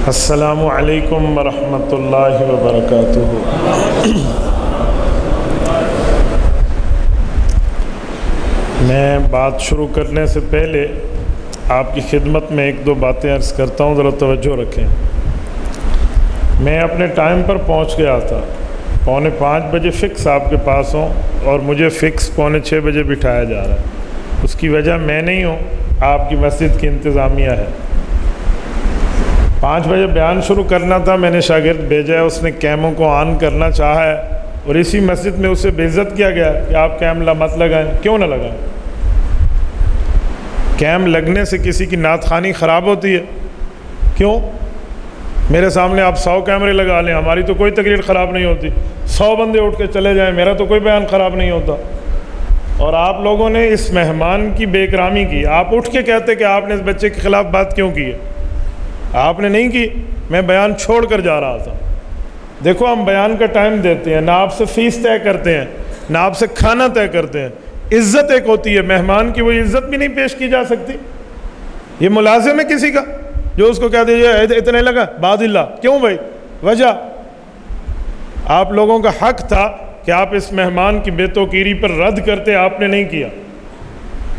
السلام علیکم ورحمۃ اللہ وبرکاتہ۔ میں بات شروع کرنے سے پہلے آپ کی خدمت میں ایک دو باتیں عرض کرتا ہوں، ذرا توجہ رکھیں۔ میں اپنے ٹائم پر پہنچ گیا تھا، 4:45 بجے فکس آپ کے پاس ہوں، اور مجھے فکس 5:45 بجے بٹھایا جا رہا ہے۔ اس کی وجہ میں نہیں ہوں، آپ کی مسجد کی انتظامیہ ہے۔ 5 بجے بیان شروع کرنا تھا، میں نے شاگرد بھیجا ہے، اس نے کیموں کو آن کرنا چاہا ہے، اور اسی مسجد میں اسے بے عزت کیا گیا کہ آپ کیم مت لگائیں۔ کیوں نہ لگائیں؟ کیم لگنے سے کسی کی نعت خوانی خراب ہوتی ہے؟ کیوں؟ میرے سامنے آپ 100 کیمرے لگا لیں، ہماری تو کوئی تقریر خراب نہیں ہوتی۔ 100 بندے اٹھ کے چلے جائیں، میرا تو کوئی بیان خراب نہیں ہوتا۔ اور آپ لوگوں نے اس مہمان کی بے اکرامی کی۔ آپ اٹھ کے کہتے کہ آپ نے اس بچے کے خلاف بات کیوں کی ہے؟ آپ نے نہیں کی، میں بیان چھوڑ کر جا رہا تھا۔ دیکھو، ہم بیان کا ٹائم دیتے ہیں، نہ آپ سے فیس طے کرتے ہیں، نہ آپ سے کھانا طے کرتے ہیں۔ عزت ایک ہوتی ہے، مہمان کی وہ عزت بھی نہیں پیش کی جا سکتی۔ یہ ملازم ہے کسی کا جو اس کو کہہ دیجیے اتنے لگا بعد اللہ، کیوں بھائی؟ وجہ آپ لوگوں کا حق تھا کہ آپ اس مہمان کی بے توقیری پر رد کرتے، آپ نے نہیں کیا۔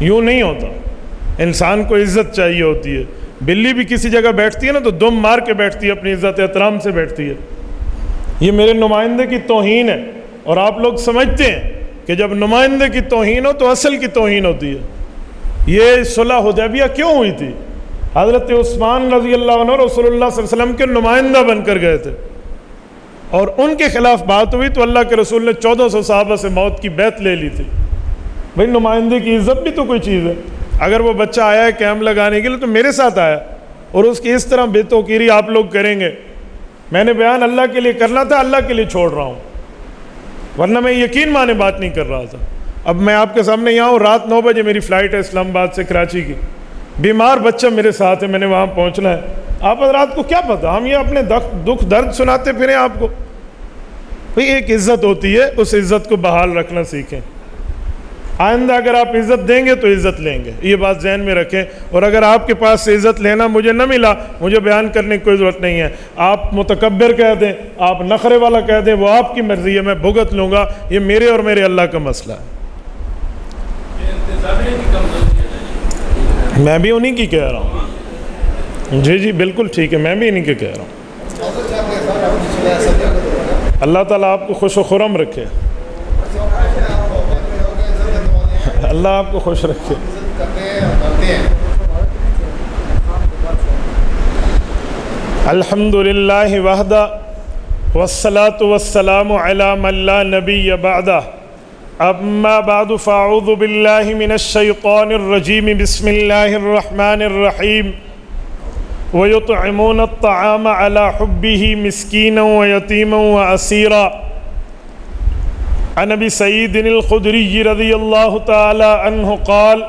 یوں نہیں ہوتا، انسان کو عزت چاہیے ہوتی ہے۔ بلی بھی کسی جگہ بیٹھتی ہے نا تو دم مار کے بیٹھتی ہے، اپنی عزت احترام سے بیٹھتی ہے۔ یہ میرے نمائندے کی توہین ہے، اور آپ لوگ سمجھتے ہیں کہ جب نمائندے کی توہین ہو تو اصل کی توہین ہوتی ہے۔ یہ صلح حدیبیہ کیوں ہوئی تھی؟ حضرت عثمان رضی اللہ عنہ رسول اللہ صلی اللہ علیہ وسلم کے نمائندہ بن کر گئے تھے، اور ان کے خلاف بات ہوئی تو اللہ کے رسول نے 1400 صحابہ سے موت کی بیعت لے لی تھی۔ بھائی، نمائندے کی عزت بھی تو کوئی چیز ہے۔ اگر وہ بچہ آیا ہے کیمپ لگانے کے لیے تو میرے ساتھ آیا، اور اس کی اس طرح بے توقیری آپ لوگ کریں گے۔ میں نے بیان اللہ کے لیے کرنا تھا، اللہ کے لیے چھوڑ رہا ہوں، ورنہ میں یقین مانے بات نہیں کر رہا تھا۔ اب میں آپ کے سامنے یہاں ہوں، رات 9 بجے میری فلائٹ ہے اسلام آباد سے کراچی کی، بیمار بچہ میرے ساتھ ہے، میں نے وہاں پہنچنا ہے۔ آپ حضرات کو کیا پتہ، ہم یہ اپنے دکھ درد سناتے پھریں آپ کو؟ بھئی، ایک عزت ہوتی ہے، اس عزت کو بحال رکھنا سیکھیں۔ آئندہ اگر آپ عزت دیں گے تو عزت لیں گے، یہ بات ذہن میں رکھیں۔ اور اگر آپ کے پاس سے عزت لینا مجھے نہ ملا، مجھے بیان کرنے کی کوئی ضرورت نہیں ہے۔ آپ متکبر کہہ دیں، آپ نخرے والا کہہ دیں، وہ آپ کی مرضی ہے، میں بھگت لوں گا۔ یہ میرے اور میرے اللہ کا مسئلہ ہے۔ میں بھی انہی کی کہہ رہا ہوں۔ جی بالکل ٹھیک ہے، میں بھی انہی کے کہہ رہا ہوں۔ اللہ تعالیٰ آپ کو خوش و خرم رکھے، اللہ آپ کو خوش رکھے۔ الحمدللہ وحدہ والصلاة والسلام علی من لا نبی بعدہ، اما بعد فاعوذ باللہ من الشیطان الرجیم، بسم اللہ الرحمن الرحیم۔ وَيُطْعِمُونَ الطَّعَامَ عَلَى حُبِّهِ مِسْكِينًا وَيَتِيمًا وَأَسِيرًا۔ عن ابی سعید الخدری رضی اللہ تعالی عنہ قال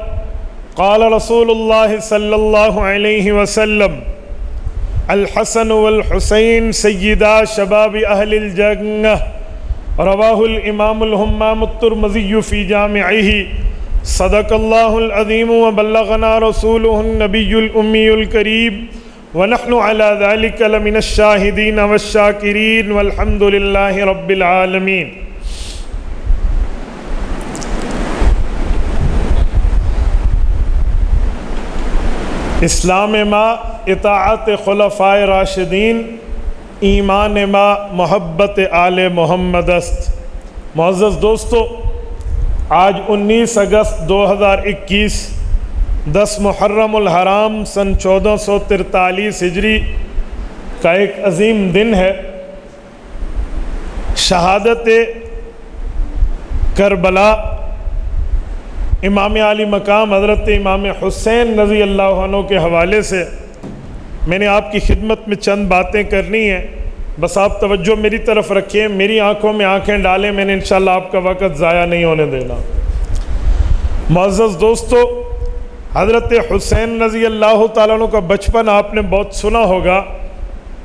قال رسول اللہ صلی اللہ علیہ وسلم: الحسن والحسین سیدا شباب اہل الجنہ۔ رواہ الامام الہمام الترمذی فی جامعہ۔ صدق اللہ العظیم وبلغنا رسولہ النبی الامی الکریم، ونحن علی ذلک لمن الشاہدین والشاکرین، والحمد للہ رب العالمین۔ اسلام ما اطاعت خلفائے راشدین، ایمان ما محبت آل محمد است۔ معزز دوستو، آج 19 اگست 2021 10 محرم الحرام سن 1443 ہجری کا ایک عظیم دن ہے۔ شہادت کربلا، امام علی مقام حضرت امام حسین رضی اللہ عنہ کے حوالے سے میں نے آپ کی خدمت میں چند باتیں کرنی ہیں، بس آپ توجہ میری طرف رکھیں، میری آنکھوں میں آنکھیں ڈالیں، میں نے انشاءاللہ آپ کا وقت ضائع نہیں ہونے دینا۔ معزز دوستو، حضرت حسین رضی اللہ تعالیٰ عنہ کا بچپن آپ نے بہت سنا ہوگا۔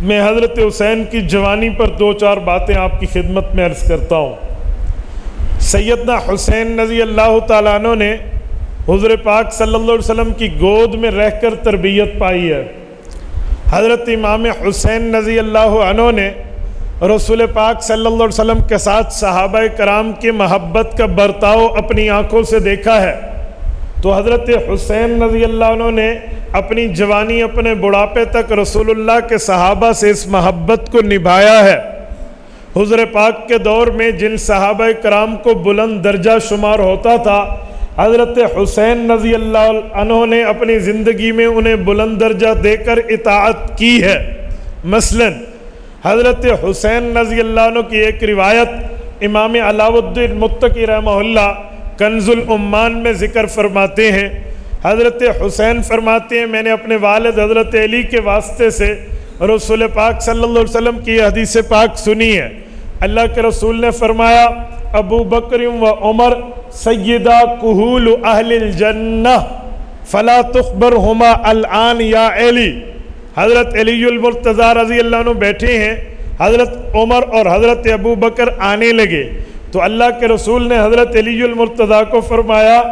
میں حضرت حسین کی جوانی پر 2-4 باتیں آپ کی خدمت میں عرض کرتا ہوں۔ سیدنا حسین رضی اللہ تعالیٰ عنہ نے حضور پاک صلی اللہ علیہ وسلم کی گود میں رہ کر تربیت پائی ہے۔ حضرت امام حسین رضی اللہ عنہ نے رسول پاک صلی اللہ علیہ وسلم کے ساتھ صحابہ کرام کی محبت کا برتاؤ اپنی آنکھوں سے دیکھا ہے، تو حضرت حسین رضی اللہ عنہ نے اپنی جوانی اپنے بڑھاپے تک رسول اللہ کے صحابہ سے اس محبت کو نبھایا ہے۔ حضور پاک کے دور میں جن صحابہ کرام کو بلند درجہ شمار ہوتا تھا، حضرت حسین رضی اللہ عنہ نے اپنی زندگی میں انہیں بلند درجہ دے کر اطاعت کی ہے۔ مثلا حضرت حسین رضی اللہ عنہ کی ایک روایت امام علاء الدین متقی رحمہ اللہ کنز الاممان میں ذکر فرماتے ہیں۔ حضرت حسین فرماتے ہیں میں نے اپنے والد حضرت علی کے واسطے سے رسول پاک صلی اللہ علیہ وسلم کی حدیث پاک سنی ہے۔ اللہ کے رسول نے فرمایا ابو بکر و عمر سیدہ کہول اہل الجنہ فلا تخبرہما الآن یا علی۔ حضرت علی المرتضیٰ رضی اللہ عنہ بیٹھے ہیں، حضرت عمر اور حضرت ابو بکر آنے لگے تو اللہ کے رسول نے حضرت علی المرتضیٰ کو فرمایا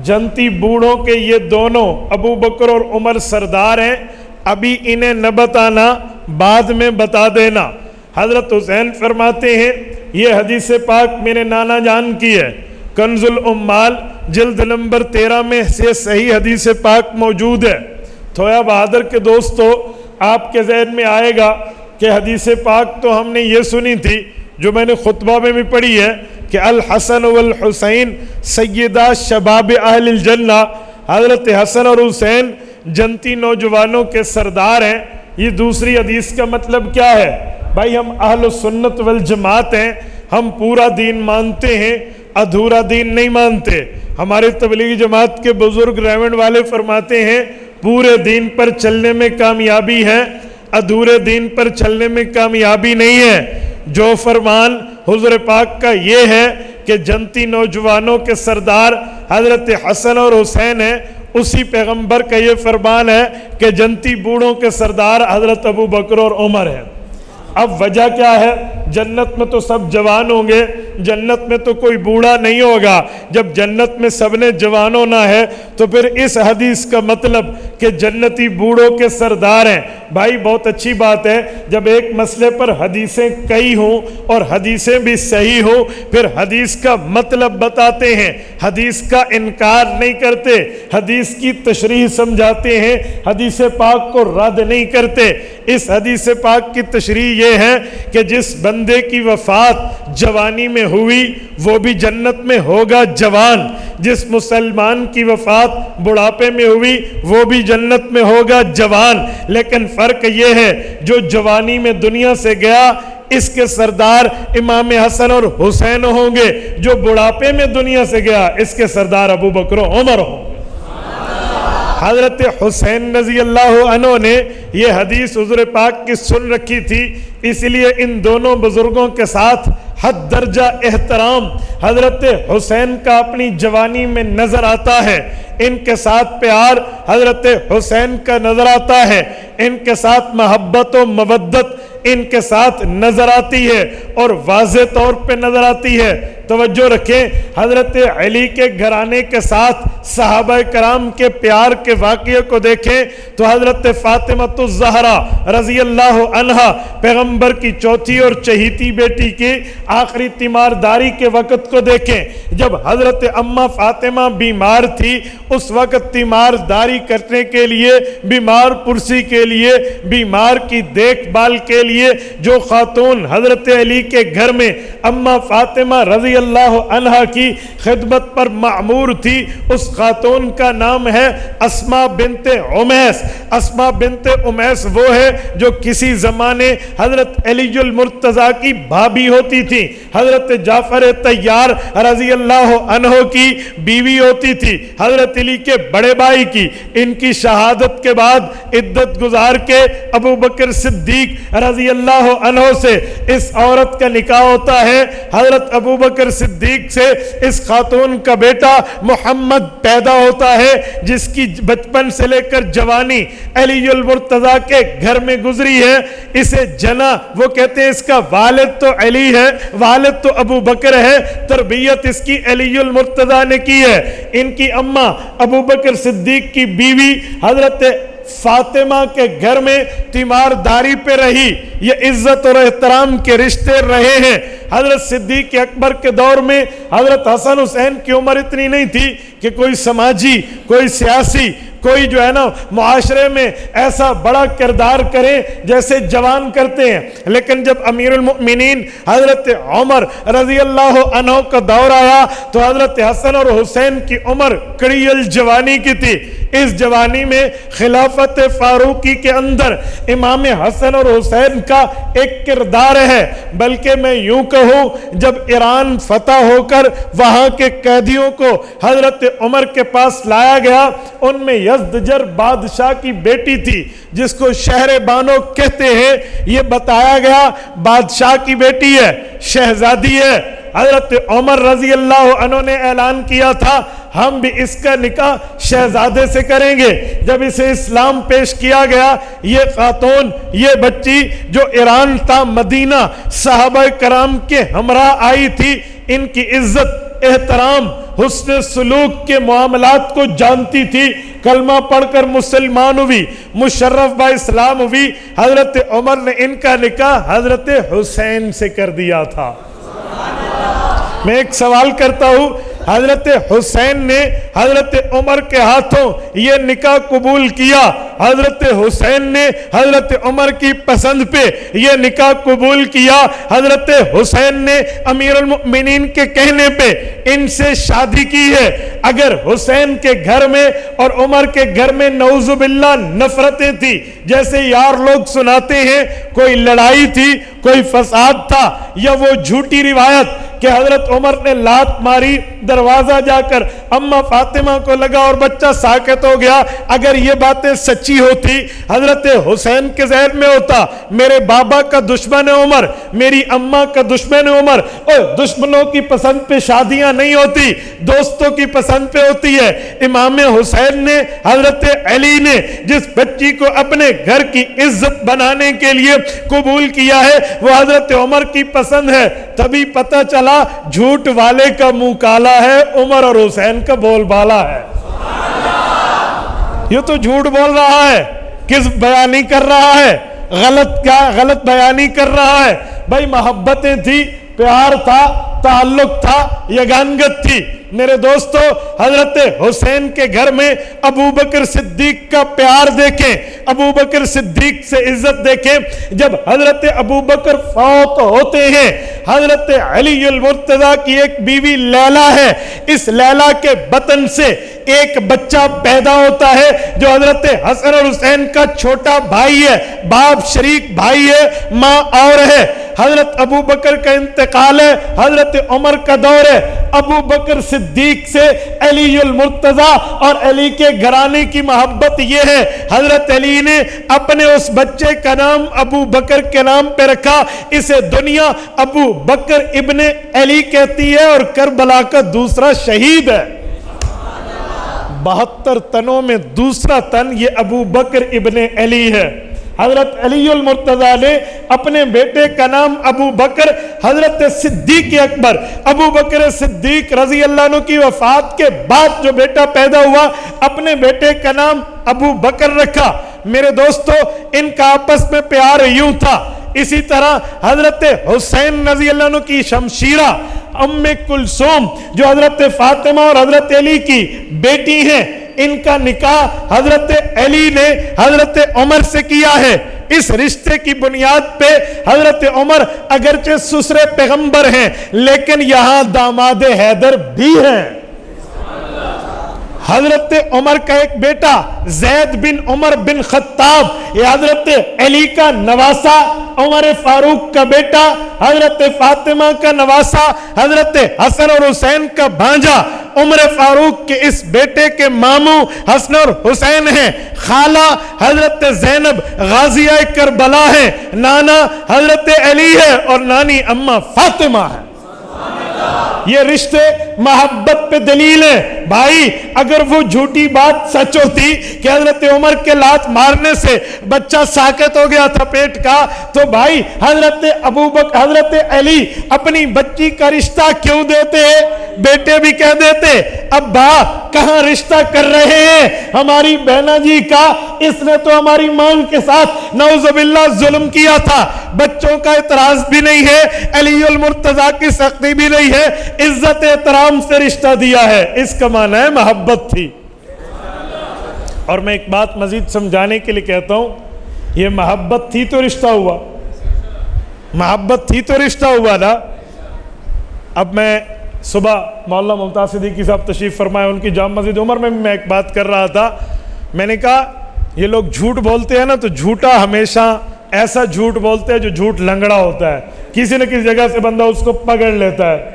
جنتی بوڑھوں کے یہ دونوں ابو بکر اور عمر سردار ہیں، ابھی انہیں نہ بتانا، بعد میں بتا دینا۔ حضرت حسین فرماتے ہیں یہ حدیث پاک میرے نانا جان کی ہے، کنز الامال جلد نمبر 13 میں سے صحیح حدیث پاک موجود ہے۔ تھویا بہادر کے دوستو، آپ کے ذہن میں آئے گا کہ حدیث پاک تو ہم نے یہ سنی تھی جو میں نے خطبہ میں بھی پڑھی ہے کہ الحسن والحسین سیدہ شباب اہل الجنہ، حضرت حسن اور حسین جنتی نوجوانوں کے سردار ہیں۔ یہ دوسری حدیث کا مطلب کیا ہے؟ بھائی ہم اہل سنت والجماعت ہیں، ہم پورا دین مانتے ہیں، ادھورا دین نہیں مانتے۔ ہمارے تبلیغی جماعت کے بزرگ ریونڈ والے فرماتے ہیں پورے دین پر چلنے میں کامیابی ہے، ادھورے دین پر چلنے میں کامیابی نہیں ہے۔ جو فرمان حضور پاک کا یہ ہے کہ جنتی نوجوانوں کے سردار حضرت حسن اور حسین ہیں، اسی پیغمبر کا یہ فرمان ہے کہ جنتی بوڑھوں کے سردار حضرت ابو بکر اور عمر ہیں۔ اب وجہ کیا ہے؟ جنت میں تو سب جوان ہوں گے، جنت میں تو کوئی بوڑھا نہیں ہوگا۔ جب جنت میں سب نے جوان ہونا ہے تو پھر اس حدیث کا مطلب کہ جنتی بوڑھوں کے سردار ہیں۔ بھائی بہت اچھی بات ہے جب ایک مسئلے پر حدیثیں کئی ہوں اور حدیثیں بھی صحیح ہوں، پھر حدیث کا مطلب بتاتے ہیں، حدیث کا انکار نہیں کرتے، حدیث کی تشریح سمجھاتے ہیں، حدیث پاک کو رد نہیں کرتے۔ اس حدیث پاک کی تشریح یہ ہے کہ جس بندے کی وفات جوانی میں ہوئی وہ بھی جنت میں ہوگا جوان، جس مسلمان کی وفات بڑھاپے میں ہوئی وہ بھی جنت میں ہوگا جوان۔ لیکن فرق یہ ہے جو جوانی میں دنیا سے گیا اس کے سردار امام حسن اور حسین ہوں گے، جو بڑھاپے میں دنیا سے گیا اس کے سردار ابو بکر و عمر ہوں گے۔ حضرت حسین رضی اللہ عنہ نے یہ حدیث حضور پاک کی سن رکھی تھی، اس لیے ان دونوں بزرگوں کے ساتھ حد درجہ احترام حضرت حسین کا اپنی جوانی میں نظر آتا ہے، ان کے ساتھ پیار حضرت حسین کا نظر آتا ہے، ان کے ساتھ محبت و مودت ان کے ساتھ نظر آتی ہے اور واضح طور پہ نظر آتی ہے۔ توجہ رکھیں، حضرت علی کے گھرانے کے ساتھ صحابہ کرام کے پیار کے واقعے کو دیکھیں تو حضرت فاطمہ الزہرا رضی اللہ عنہا پیغمبر کی چوتھی اور چہیتی بیٹی کی آخری تیمارداری کے وقت کو دیکھیں۔ جب حضرت اماں فاطمہ بیمار تھی اس وقت تیمارداری کرنے کے لیے، بیمار پرسی کے لیے، بیمار کی دیکھ بھال کے لیے جو خاتون حضرت علی کے گھر میں اماں فاطمہ رضی اللہ عنہا کی خدمت پر معمور تھی، اس خاتون کا نام ہے اسماء بنت امیس۔ اسماء بنت امیس وہ ہے جو کسی زمانے حضرت علی المرتضیٰ کی بھابی ہوتی تھی، حضرت جعفر طیار رضی اللہ عنہ کی بیوی ہوتی تھی، حضرت علی کے بڑے بھائی کی۔ ان کی شہادت کے بعد عدت گزار کے ابو بکر صدیق رضی اللہ عنہ سے اس عورت کا نکاح ہوتا ہے۔ حضرت ابو بکر صدیق سے اس خاتون کا بیٹا محمد پیدا ہوتا ہے، جس کی بچپن سے لے کر جوانی علی المرتضیٰ کے گھر میں گزری ہے۔ اسے جنا، وہ کہتے ہیں اس کا والد تو علی ہے، والد تو ابو بکر ہے، تربیت اس کی علی المرتضیٰ نے کی ہے۔ ان کی اماں ابو بکر صدیق کی بیوی حضرت فاطمہ کے گھر میں تیمارداری پہ رہی، یہ عزت اور احترام کے رشتے رہے ہیں۔ حضرت صدیق اکبر کے دور میں حضرت حسن حسین کی عمر اتنی نہیں تھی کہ کوئی سماجی، کوئی سیاسی، کوئی جو ہے نا معاشرے میں ایسا بڑا کردار کرے جیسے جوان کرتے ہیں، لیکن جب امیر المؤمنین حضرت عمر رضی اللہ عنہ کا دور آیا تو حضرت حسن اور حسین کی عمر کڑی الجوانی کی تھی۔ اس جوانی میں خلافت فاروقی کے اندر امام حسن اور حسین کا ایک کردار ہے، بلکہ میں یوں کہوں جب ایران فتح ہو کر وہاں کے قیدیوں کو حضرت عمر کے پاس لایا گیا، ان میں یزدجر بادشاہ کی بیٹی تھی جس کو شہر بانو کہتے ہیں، یہ بتایا گیا بادشاہ کی بیٹی ہے، شہزادی ہے۔ حضرت عمر رضی اللہ عنہ نے اعلان کیا تھا ہم بھی اس کا نکاح شہزادے سے کریں گے۔ جب اسے اسلام پیش کیا گیا، یہ خاتون، یہ بچی جو ایران تا مدینہ صحابہ کرام کے ہمراہ آئی تھی، ان کی عزت، احترام، حسن سلوک کے معاملات کو جانتی تھی، کلمہ پڑھ کر مسلمان ہوئی، مشرف با اسلام ہوئی۔ حضرت عمر نے ان کا نکاح حضرت حسین سے کر دیا تھا۔ میں ایک سوال کرتا ہوں، حضرت حسین نے حضرت عمر کے ہاتھوں یہ نکاح قبول کیا، حضرت حسین نے حضرت عمر کی پسند پہ یہ نکاح قبول کیا، حضرت حسین نے امیر المؤمنین کے کہنے پہ ان سے شادی کی ہے۔ اگر حسین کے گھر میں اور عمر کے گھر میں نعوذ باللہ نفرتیں تھی، جیسے یار لوگ سناتے ہیں کوئی لڑائی تھی، کوئی فساد تھا، یا وہ جھوٹی روایت کہ حضرت عمر نے لات ماری، دروازہ جا کر اماں فاطمہ کو لگا اور بچہ ساکت ہو گیا، اگر یہ باتیں سچی ہوتی، حضرت حسین کے ذہن میں ہوتا میرے بابا کا دشمن ہے عمر، میری اماں کا دشمن ہے عمر، اور دشمنوں کی پسند پہ شادیاں نہیں ہوتی، دوستوں کی پسند پہ ہوتی ہے۔ امام حسین نے، حضرت علی نے جس بچی کو اپنے گھر کی عزت بنانے کے لیے قبول کیا ہے وہ حضرت عمر کی پسند ہے۔ تبھی پتہ چلا جھوٹ والے کا منہ کالا ہے، عمر اور حسین کا بول بالا ہے۔ یہ تو جھوٹ بول رہا ہے، کس بیانی کر رہا ہے، غلط بیانی کر رہا ہے۔ بھائی محبتیں تھی، پیار تھا، تعلق تھا، یگانگت تھی۔ میرے دوستو، حضرت حسین کے گھر میں ابو بکر صدیق کا پیار دیکھیں، ابو بکر صدیق سے عزت دیکھیں۔ جب حضرت ابو بکر فوت ہوتے ہیں، حضرت علی المرتضیٰ کی ایک بیوی لیلہ ہے، اس لیلہ کے بطن سے ایک بچہ پیدا ہوتا ہے جو حضرت حسن اور حسین کا چھوٹا بھائی ہے، باپ شریک بھائی ہے، ماں اور ہے۔ حضرت ابو بکر کا انتقال ہے، حضرت عمر کا دور ہے، ابو بکر صدیق سے علی المرتضیٰ اور علی کے گھرانے کی محبت یہ ہے، حضرت علی نے اپنے اس بچے کا نام ابو بکر کے نام پہ رکھا، اسے دنیا ابو بکر ابن علی کہتی ہے اور کربلا کا دوسرا شہید ہے۔ 72 تنوں میں دوسرا تن یہ ابو بکر ابن علی ہے۔ حضرت علی المرتضیٰ نے اپنے بیٹے کا نام ابو بکر، حضرت صدیق اکبر ابو بکر صدیق رضی اللہ عنہ کی وفات کے بعد جو بیٹا پیدا ہوا، اپنے بیٹے کا نام ابو بکر رکھا۔ میرے دوستو، ان کا آپس میں پیار یوں تھا۔ اسی طرح حضرت حسین رضی اللہ عنہ کی شمشیرہ ام کلثوم جو حضرت فاطمہ اور حضرت علی کی بیٹی ہیں، ان کا نکاح حضرت علی نے حضرت عمر سے کیا ہے۔ اس رشتے کی بنیاد پہ حضرت عمر اگرچہ سسرے پیغمبر ہیں لیکن یہاں داماد حیدر بھی ہیں۔ حضرت عمر کا ایک بیٹا زید بن عمر بن خطاب، یہ حضرت علی کا نواسا، عمر فاروق کا بیٹا، حضرت فاطمہ کا نواسا، حضرت حسن اور حسین کا بھانجا، عمر فاروق کے اس بیٹے کے ماموں حسن اور حسین ہیں، خالہ حضرت زینب غازیہ کربلا ہے، نانا حضرت علی ہے اور نانی اماں فاطمہ ہے۔ یہ رشتے محبت پہ دلیل ہے۔ بھائی اگر وہ جھوٹی بات سچ ہوتی کہ حضرت عمر کے لات مارنے سے بچہ ساکت ہو گیا تھا پیٹ کا، تو بھائی حضرت ابو بکر، حضرت علی اپنی بچی کا رشتہ کیوں دیتے؟ بیٹے بھی کہہ دیتے ابا کہاں رشتہ کر رہے ہیں ہماری بہنا جی کا؟ اس نے تو ہماری مانگ کے ساتھ نعوذ باللہ ظلم کیا تھا. بچوں کا اعتراض بھی نہیں ہے, علی المرتضیٰ کی سختی بھی نہیں ہے, عزت احترام سے رشتہ دیا ہے. اس کا معنی ہے محبت تھی. اور میں ایک بات مزید سمجھانے کے لیے کہتا ہوں, یہ محبت تھی تو رشتہ ہوا, محبت تھی تو رشتہ ہوا نا. اب میں صبح مولانا ممتاز صدیقی صاحب تشریف فرمائے, ان کی جامع مسجد عمر میں ایک بات کر رہا تھا. میں نے کہا یہ لوگ جھوٹ بولتے ہیں نا, تو جھوٹا ہمیشہ ایسا جھوٹ بولتے ہیں جو جھوٹ لنگڑا ہوتا ہے, کسی نہ کسی جگہ سے بندہ اس کو پکڑ لیتا ہے.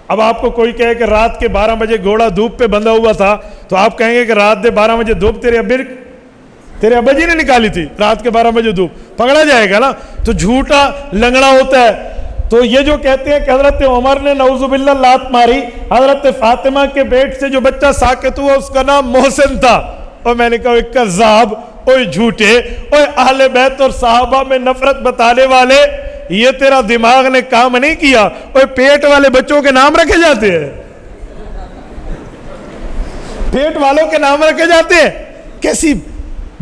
اب آپ کو کوئی کہے کہ رات کے 12 بجے گھوڑا دھوپ پہ بندھا ہوا تھا, تو آپ کہیں گے کہ رات کے 12 بجے دھوپ تیرے ابا جی نے نکالی تھی, رات کے 12 بجے دھوپ, پکڑا جائے گا نا. تو جھوٹا لنگڑا ہوتا ہے. تو یہ جو کہتے ہیں کہ حضرت عمر نے نعوذ باللہ لات ماری, حضرت فاطمہ کے پیٹ سے جو بچہ ساکت ہوا اس کا نام محسن تھا. اور میں نے کہا ایک کذاب, اوے جھوٹے, اوے اہل بیت اور صحابہ میں نفرت بتانے والے, یہ تیرا دماغ نے کام نہیں کیا. اوے پیٹ والے بچوں کے نام رکھے جاتے ہیں, پیٹ والوں کے نام رکھے جاتے ہیں. کیسی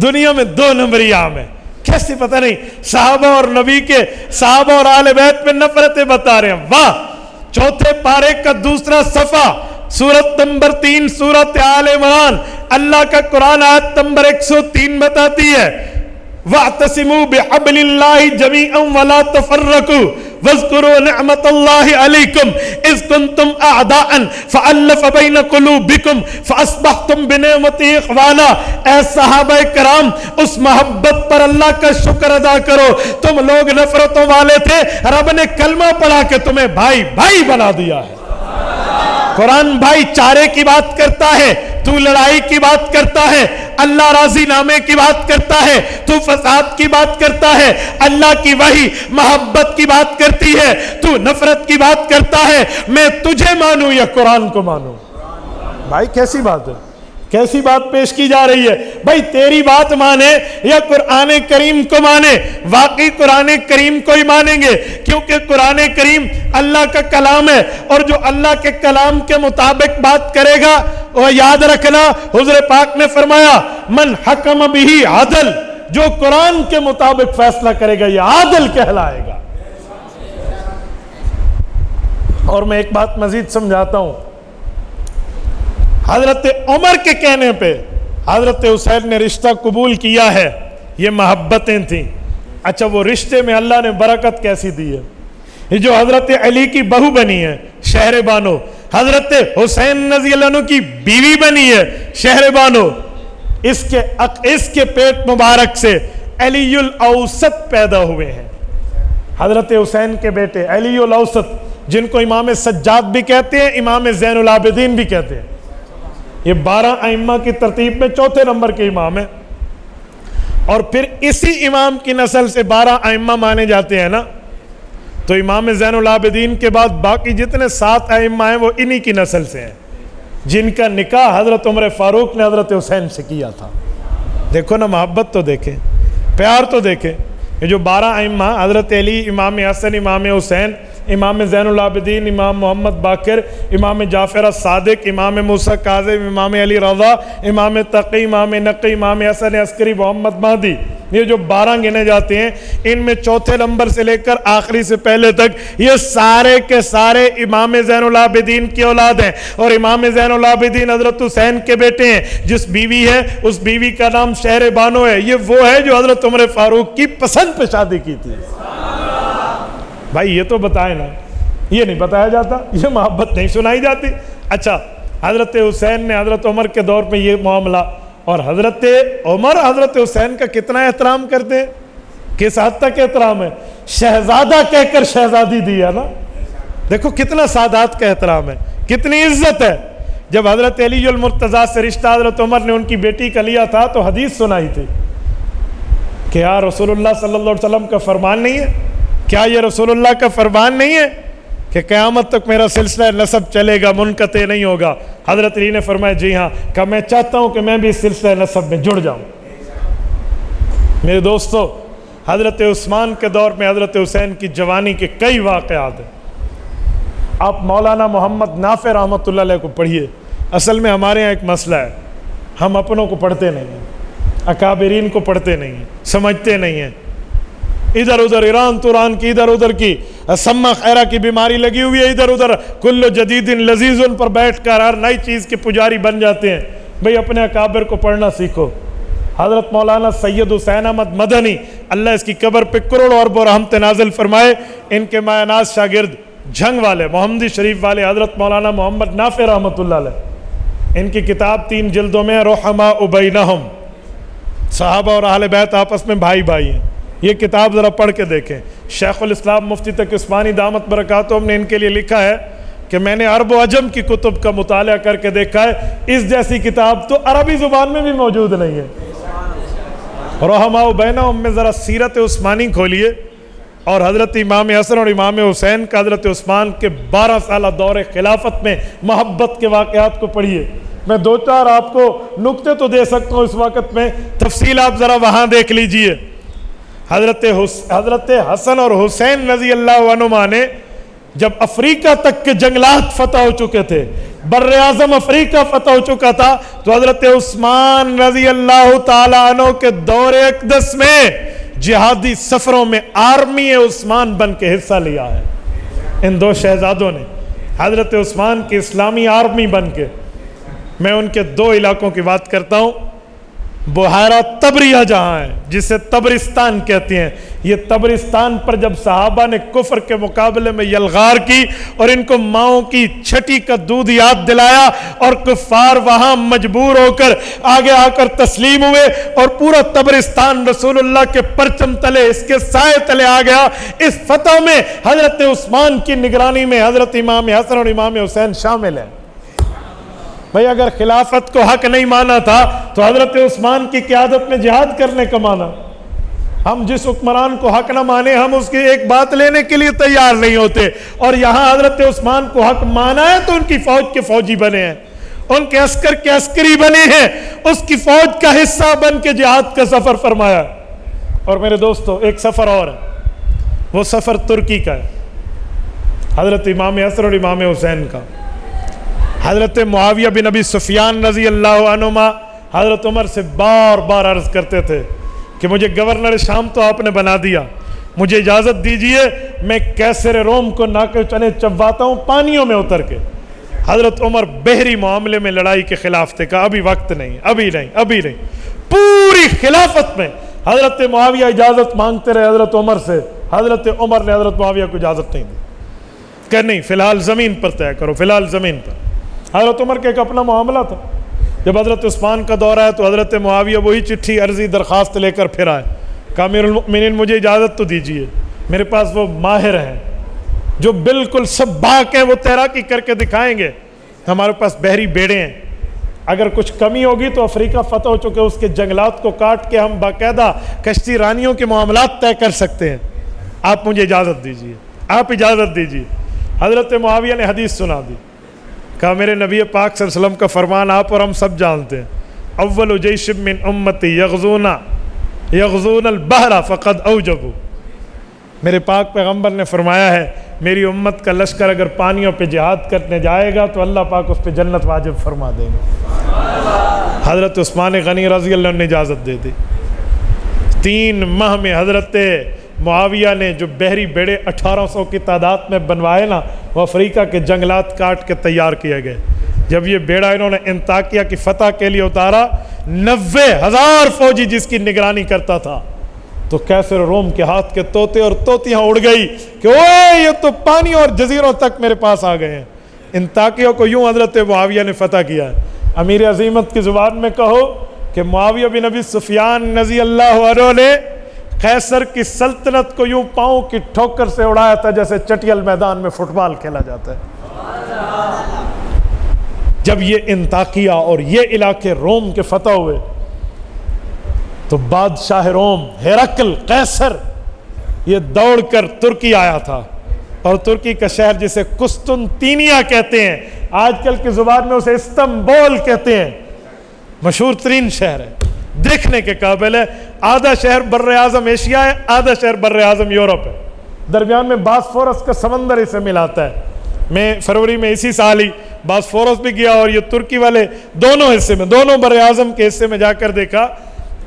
دنیا میں 2 نمبری عام ہے, کیسی پتہ نہیں. صحابہ اور نبی کے, صحابہ اور اہل بیت میں نفرتیں بتا رہے ہیں. واہ. 4 پارے کا 2 صفحہ, سورت نمبر 3, سورت آل عمران, اللہ کا قرآن آیت نمبر 103 بتاتی ہے وَاعْتَصِمُوا بِحَبْلِ اللَّهِ جَمِيعًا وَلَا تَفَرَّقُوا وَاذْكُرُوا نِعْمَةَ اللَّهِ عَلَيْكُمْ إِذْ كُنْتُمْ أَعْدَاءً فَأَلَّفَ بَيْنَ قُلُوبِكُمْ فَأَصْبَحْتُمْ بِنِعْمَتِهِ إِخْوَانًا. اے صحابہ کرام, اس محبت پر اللہ کا شکر ادا کرو. تم لوگ نفرتوں والے تھے, رب نے کلمہ پڑھا کے تمہیں بھائی بھائی بنا دیا ہے. قرآن بھائی چارے کی بات کرتا ہے, تو لڑائی کی بات کرتا ہے, اللہ راضی نامے کی بات کرتا ہے, تو فساد کی بات کرتا ہے, اللہ کی وحی محبت کی بات کرتی ہے, تو نفرت کی بات کرتا ہے. میں تجھے مانوں یا قرآن کو مانوں؟ بھائی کیسی بات ہے, کیسی بات پیش کی جا رہی ہے. بھائی تیری بات مانے یا قرآن کریم کو مانے؟ واقعی قرآن کریم کو ہی مانیں گے, کیونکہ قرآن کریم اللہ کا کلام ہے, اور جو اللہ کے کلام کے مطابق بات کرے گا, وہ یاد رکھنا حضور پاک نے فرمایا من حکم بھی عادل, جو قرآن کے مطابق فیصلہ کرے گا یہ عادل کہلائے گا. اور میں ایک بات مزید سمجھاتا ہوں. حضرت عمر کے کہنے پہ حضرت حسین نے رشتہ قبول کیا ہے, یہ محبتیں تھیں. اچھا, وہ رشتے میں اللہ نے برکت کیسی دی ہے؟ یہ جو حضرت علی کی بہو بنی ہے شہر بانو, حضرت حسین رضی اللہ عنہ کی بیوی بنی ہے شہر بانو, اس کے پیٹ مبارک سے علی الاوسط پیدا ہوئے ہیں. حضرت حسین کے بیٹے علی الاوسط, جن کو امام سجاد بھی کہتے ہیں, امام زین العابدین بھی کہتے ہیں. یہ 12 ائمہ کی ترتیب میں 4 نمبر کے امام ہیں. اور پھر اسی امام کی نسل سے 12 ائمہ مانے جاتے ہیں نا, تو امام زین العابدین کے بعد باقی جتنے 7 ائمہ ہیں وہ انہی کی نسل سے ہیں, جن کا نکاح حضرت عمر فاروق نے حضرت حسین سے کیا تھا. دیکھو نا, محبت تو دیکھیں, پیار تو دیکھیں. یہ جو 12 ائمہ, حضرت علی, امام حسن, امام حسین, امام زین العابدین, امام محمد باقر, امام جعفر الصادق, امام موسیٰ کاظم, امام علی رضا, امام تقی, امام نقی, امام حسن عسکری, محمد مہدی, یہ جو 12 گنے جاتے ہیں, ان میں 4 نمبر سے لے کر آخری سے پہلے تک یہ سارے کے سارے امام زین العابدین کی اولاد ہیں. اور امام زین العابدین حضرت حسین کے بیٹے ہیں. جس بیوی ہے اس بیوی کا نام شہر بانو ہے. یہ وہ ہے جو حضرت عمر فاروق کی پسند پہ شادی کی تھی. بھائی یہ تو بتائیں نا, یہ نہیں بتایا جاتا, یہ محبت نہیں سنائی جاتی. اچھا, حضرت حسین نے حضرت عمر کے دور میں یہ معاملہ, اور حضرت عمر حضرت حسین کا کتنا احترام کرتے ہیں, کس حد تک احترام ہے. شہزادہ کہہ کر شہزادی دیا نا, دیکھو کتنا سادات کا احترام ہے, کتنی عزت ہے. جب حضرت علی المرتضیٰ سے رشتہ حضرت عمر نے ان کی بیٹی کا لیا تھا, تو حدیث سنائی تھی کہ یا رسول اللہ صلی اللہ علیہ وسلم کا فرمان نہیں ہے, کیا یہ رسول اللہ کا فرمان نہیں ہے کہ قیامت تک میرا سلسلہ نسب چلے گا, منقطع نہیں ہوگا؟ حضرت علی نے فرمایا جی ہاں. کہ میں چاہتا ہوں کہ میں بھی اس سلسلہ نسب میں جڑ جاؤں. میرے دوستو, حضرت عثمان کے دور میں حضرت حسین کی جوانی کے کئی واقعات ہیں. آپ مولانا محمد نافع رحمۃ اللہ علیہ کو پڑھیے, اصل میں ہمارے یہاں ایک مسئلہ ہے، ہم اپنوں کو پڑھتے نہیں ہیں، اکابرین کو پڑھتے نہیں ہیں، سمجھتے نہیں ہیں. ادھر ادھر ایران توران کی، ادھر ادھر کی سما خیرہ کی بیماری لگی ہوئی ہے، ادھر ادھر کل جدید لذیذ پر بیٹھ کر ہر نئی چیز کے پجاری بن جاتے ہیں. بھئی اپنے اکابر کو پڑھنا سیکھو. حضرت مولانا سید حسین احمد مدنی اللہ اس کی قبر پہ کروڑوں اربوں رحمت نازل فرمائے، ان کے مایہ ناز شاگرد جھنگ والے محمدی شریف والے حضرت مولانا محمد نافع رحمۃ اللہ علیہ، ان کی کتاب 3 جلدوں میں رحماء بینہم، صحابہ اور اہل بیت آپس میں بھائی بھائی ہیں. یہ کتاب ذرا پڑھ کے دیکھیں. شیخ الاسلام مفتی تقی عثمانی دامت برکاتہم نے ان کے لیے لکھا ہے کہ میں نے عرب و عجم کی کتب کا مطالعہ کر کے دیکھا ہے، اس جیسی کتاب تو عربی زبان میں بھی موجود نہیں ہے. رحماء بینہم میں ذرا سیرت عثمانی کھولیے اور حضرت امام حسن اور امام حسین کا حضرت عثمان کے 12 سالہ دور خلافت میں محبت کے واقعات کو پڑھیے. میں 2-4 آپ کو نکتے تو دے سکتا ہوں اس وقت میں، تفصیل آپ ذرا وہاں دیکھ لیجئے. حضرت حسن اور حسین رضی اللہ عنہما نے جب افریقہ تک کے جنگلات فتح ہو چکے تھے، بر اعظم افریقہ فتح ہو چکا تھا، تو حضرت عثمان رضی اللہ تعالیٰ عنہ کے دور اقدس میں جہادی سفروں میں آرمی عثمان بن کے حصہ لیا ہے. ان 2 شہزادوں نے حضرت عثمان کی اسلامی آرمی بن کے. میں ان کے 2 علاقوں کی بات کرتا ہوں. بحیرہ تبریہ جہاں ہے، جسے تبرستان کہتے ہیں، یہ تبرستان پر جب صحابہ نے کفر کے مقابلے میں یلغار کی اور ان کو ماؤں کی چھٹی کا دودھ یاد دلایا اور کفار وہاں مجبور ہو کر آگے آ کر تسلیم ہوئے اور پورا تبرستان رسول اللہ کے پرچم تلے، اس کے سائے تلے آ گیا. اس فتح میں حضرت عثمان کی نگرانی میں حضرت امام حسن اور امام حسین شامل ہیں. بھئی اگر خلافت کو حق نہیں مانا تھا تو حضرت عثمان کی قیادت میں جہاد کرنے کا مانا. ہم جس حکمران کو حق نہ مانے ہم اس کی ایک بات لینے کے لیے تیار نہیں ہوتے، اور یہاں حضرت عثمان کو حق مانا ہے تو ان کی فوج کے فوجی بنے ہیں، ان کے عسکر کے عسکری بنے ہیں، اس کی فوج کا حصہ بن کے جہاد کا سفر فرمایا. اور میرے دوستو ایک سفر اور ہے، وہ سفر ترکی کا ہے، حضرت امام حسن اور امام حسین کا. حضرت معاویہ بن ابی سفیان رضی اللہ عنہما حضرت عمر سے بار بار عرض کرتے تھے کہ مجھے گورنر شام تو آپ نے بنا دیا، مجھے اجازت دیجئے میں کیسر روم کو ناکے چنے چبواتا ہوں پانیوں میں اتر کے. حضرت عمر بحری معاملے میں لڑائی کے خلاف تھے، کہا ابھی وقت نہیں، ابھی نہیں. پوری خلافت میں حضرت معاویہ اجازت مانگتے رہے حضرت عمر سے، حضرت عمر نے حضرت معاویہ کو اجازت نہیں دی کہ نہیں فی الحال زمین پر طے کرو، فی الحال زمین پر. حضرت عمر کا ایک اپنا معاملہ تھا. جب حضرت عثمان کا دور آیا تو حضرت معاویہ وہی چٹھی عرضی درخواست لے کر پھر آئے، کہا امیر المؤمنین مجھے اجازت تو دیجئے، میرے پاس وہ ماہر ہیں جو بالکل سباق ہیں، وہ تیراکی کر کے دکھائیں گے، ہمارے پاس بحری بیڑے ہیں، اگر کچھ کمی ہوگی تو افریقہ فتح ہو چکے اس کے جنگلات کو کاٹ کے ہم باقاعدہ کشتی رانیوں کے معاملات طے کر سکتے ہیں، آپ مجھے اجازت دیجئے، آپ اجازت دیجئے. حضرت معاویہ نے حدیث سنا دی، کہا میرے نبی پاک صلی اللہ علیہ وسلم کا فرمان آپ اور ہم سب جانتے ہیں، اول جیش من امتی یغزون البحر فقد اوجبوا. میرے پاک پیغمبر نے فرمایا ہے میری امت کا لشکر اگر پانیوں پہ جہاد کرنے جائے گا تو اللہ پاک اس پہ جنت واجب فرما دیں گے. حضرت عثمان غنی رضی اللہ عنہ نے اجازت دے دی. 3 ماہ میں حضرت معاویہ نے جو بحری بیڑے 1800 کی تعداد میں بنوائے نا، وہ افریقہ کے جنگلات کاٹ کے تیار کیے گئے. جب یہ بیڑا انہوں نے انطاکیہ کی فتح کے لیے اتارا، 90,000 فوجی جس کی نگرانی کرتا تھا، تو کیسر روم کے ہاتھ کے طوطے اور طوطیاں اڑ گئی کہ اوے یہ تو پانی اور جزیروں تک میرے پاس آ گئے ہیں. انطاکیہ کو یوں حضرت معاویہ نے فتح کیا ہے. امیر عظیمت کی زبان میں کہو کہ معاویہ بن ابی سفیان رضی اللہ عنہ نے قیصر کی سلطنت کو یوں پاؤں کی ٹھوکر سے اڑایا تھا جیسے چٹیل میدان میں فٹ بال کھیلا جاتا ہے. جب یہ انطاکیہ اور یہ علاقے روم کے فتح ہوئے تو بادشاہ روم ہرقل قیصر یہ دوڑ کر ترکی آیا تھا، اور ترکی کا شہر جسے قسطنطینیہ کہتے ہیں، آج کل کی زبان میں اسے استنبول کہتے ہیں، مشہور ترین شہر ہے، دیکھنے کے قابل ہے. آدھا شہر بر اعظم ایشیا ہے، آدھا شہر بر اعظم یورپ ہے، درمیان میں باسفورس کا سمندر اسے ملاتا ہے. میں فروری میں اسی سال ہی باسفورس بھی گیا اور یہ ترکی والے دونوں حصے میں، دونوں بر اعظم کے حصے میں جا کر دیکھا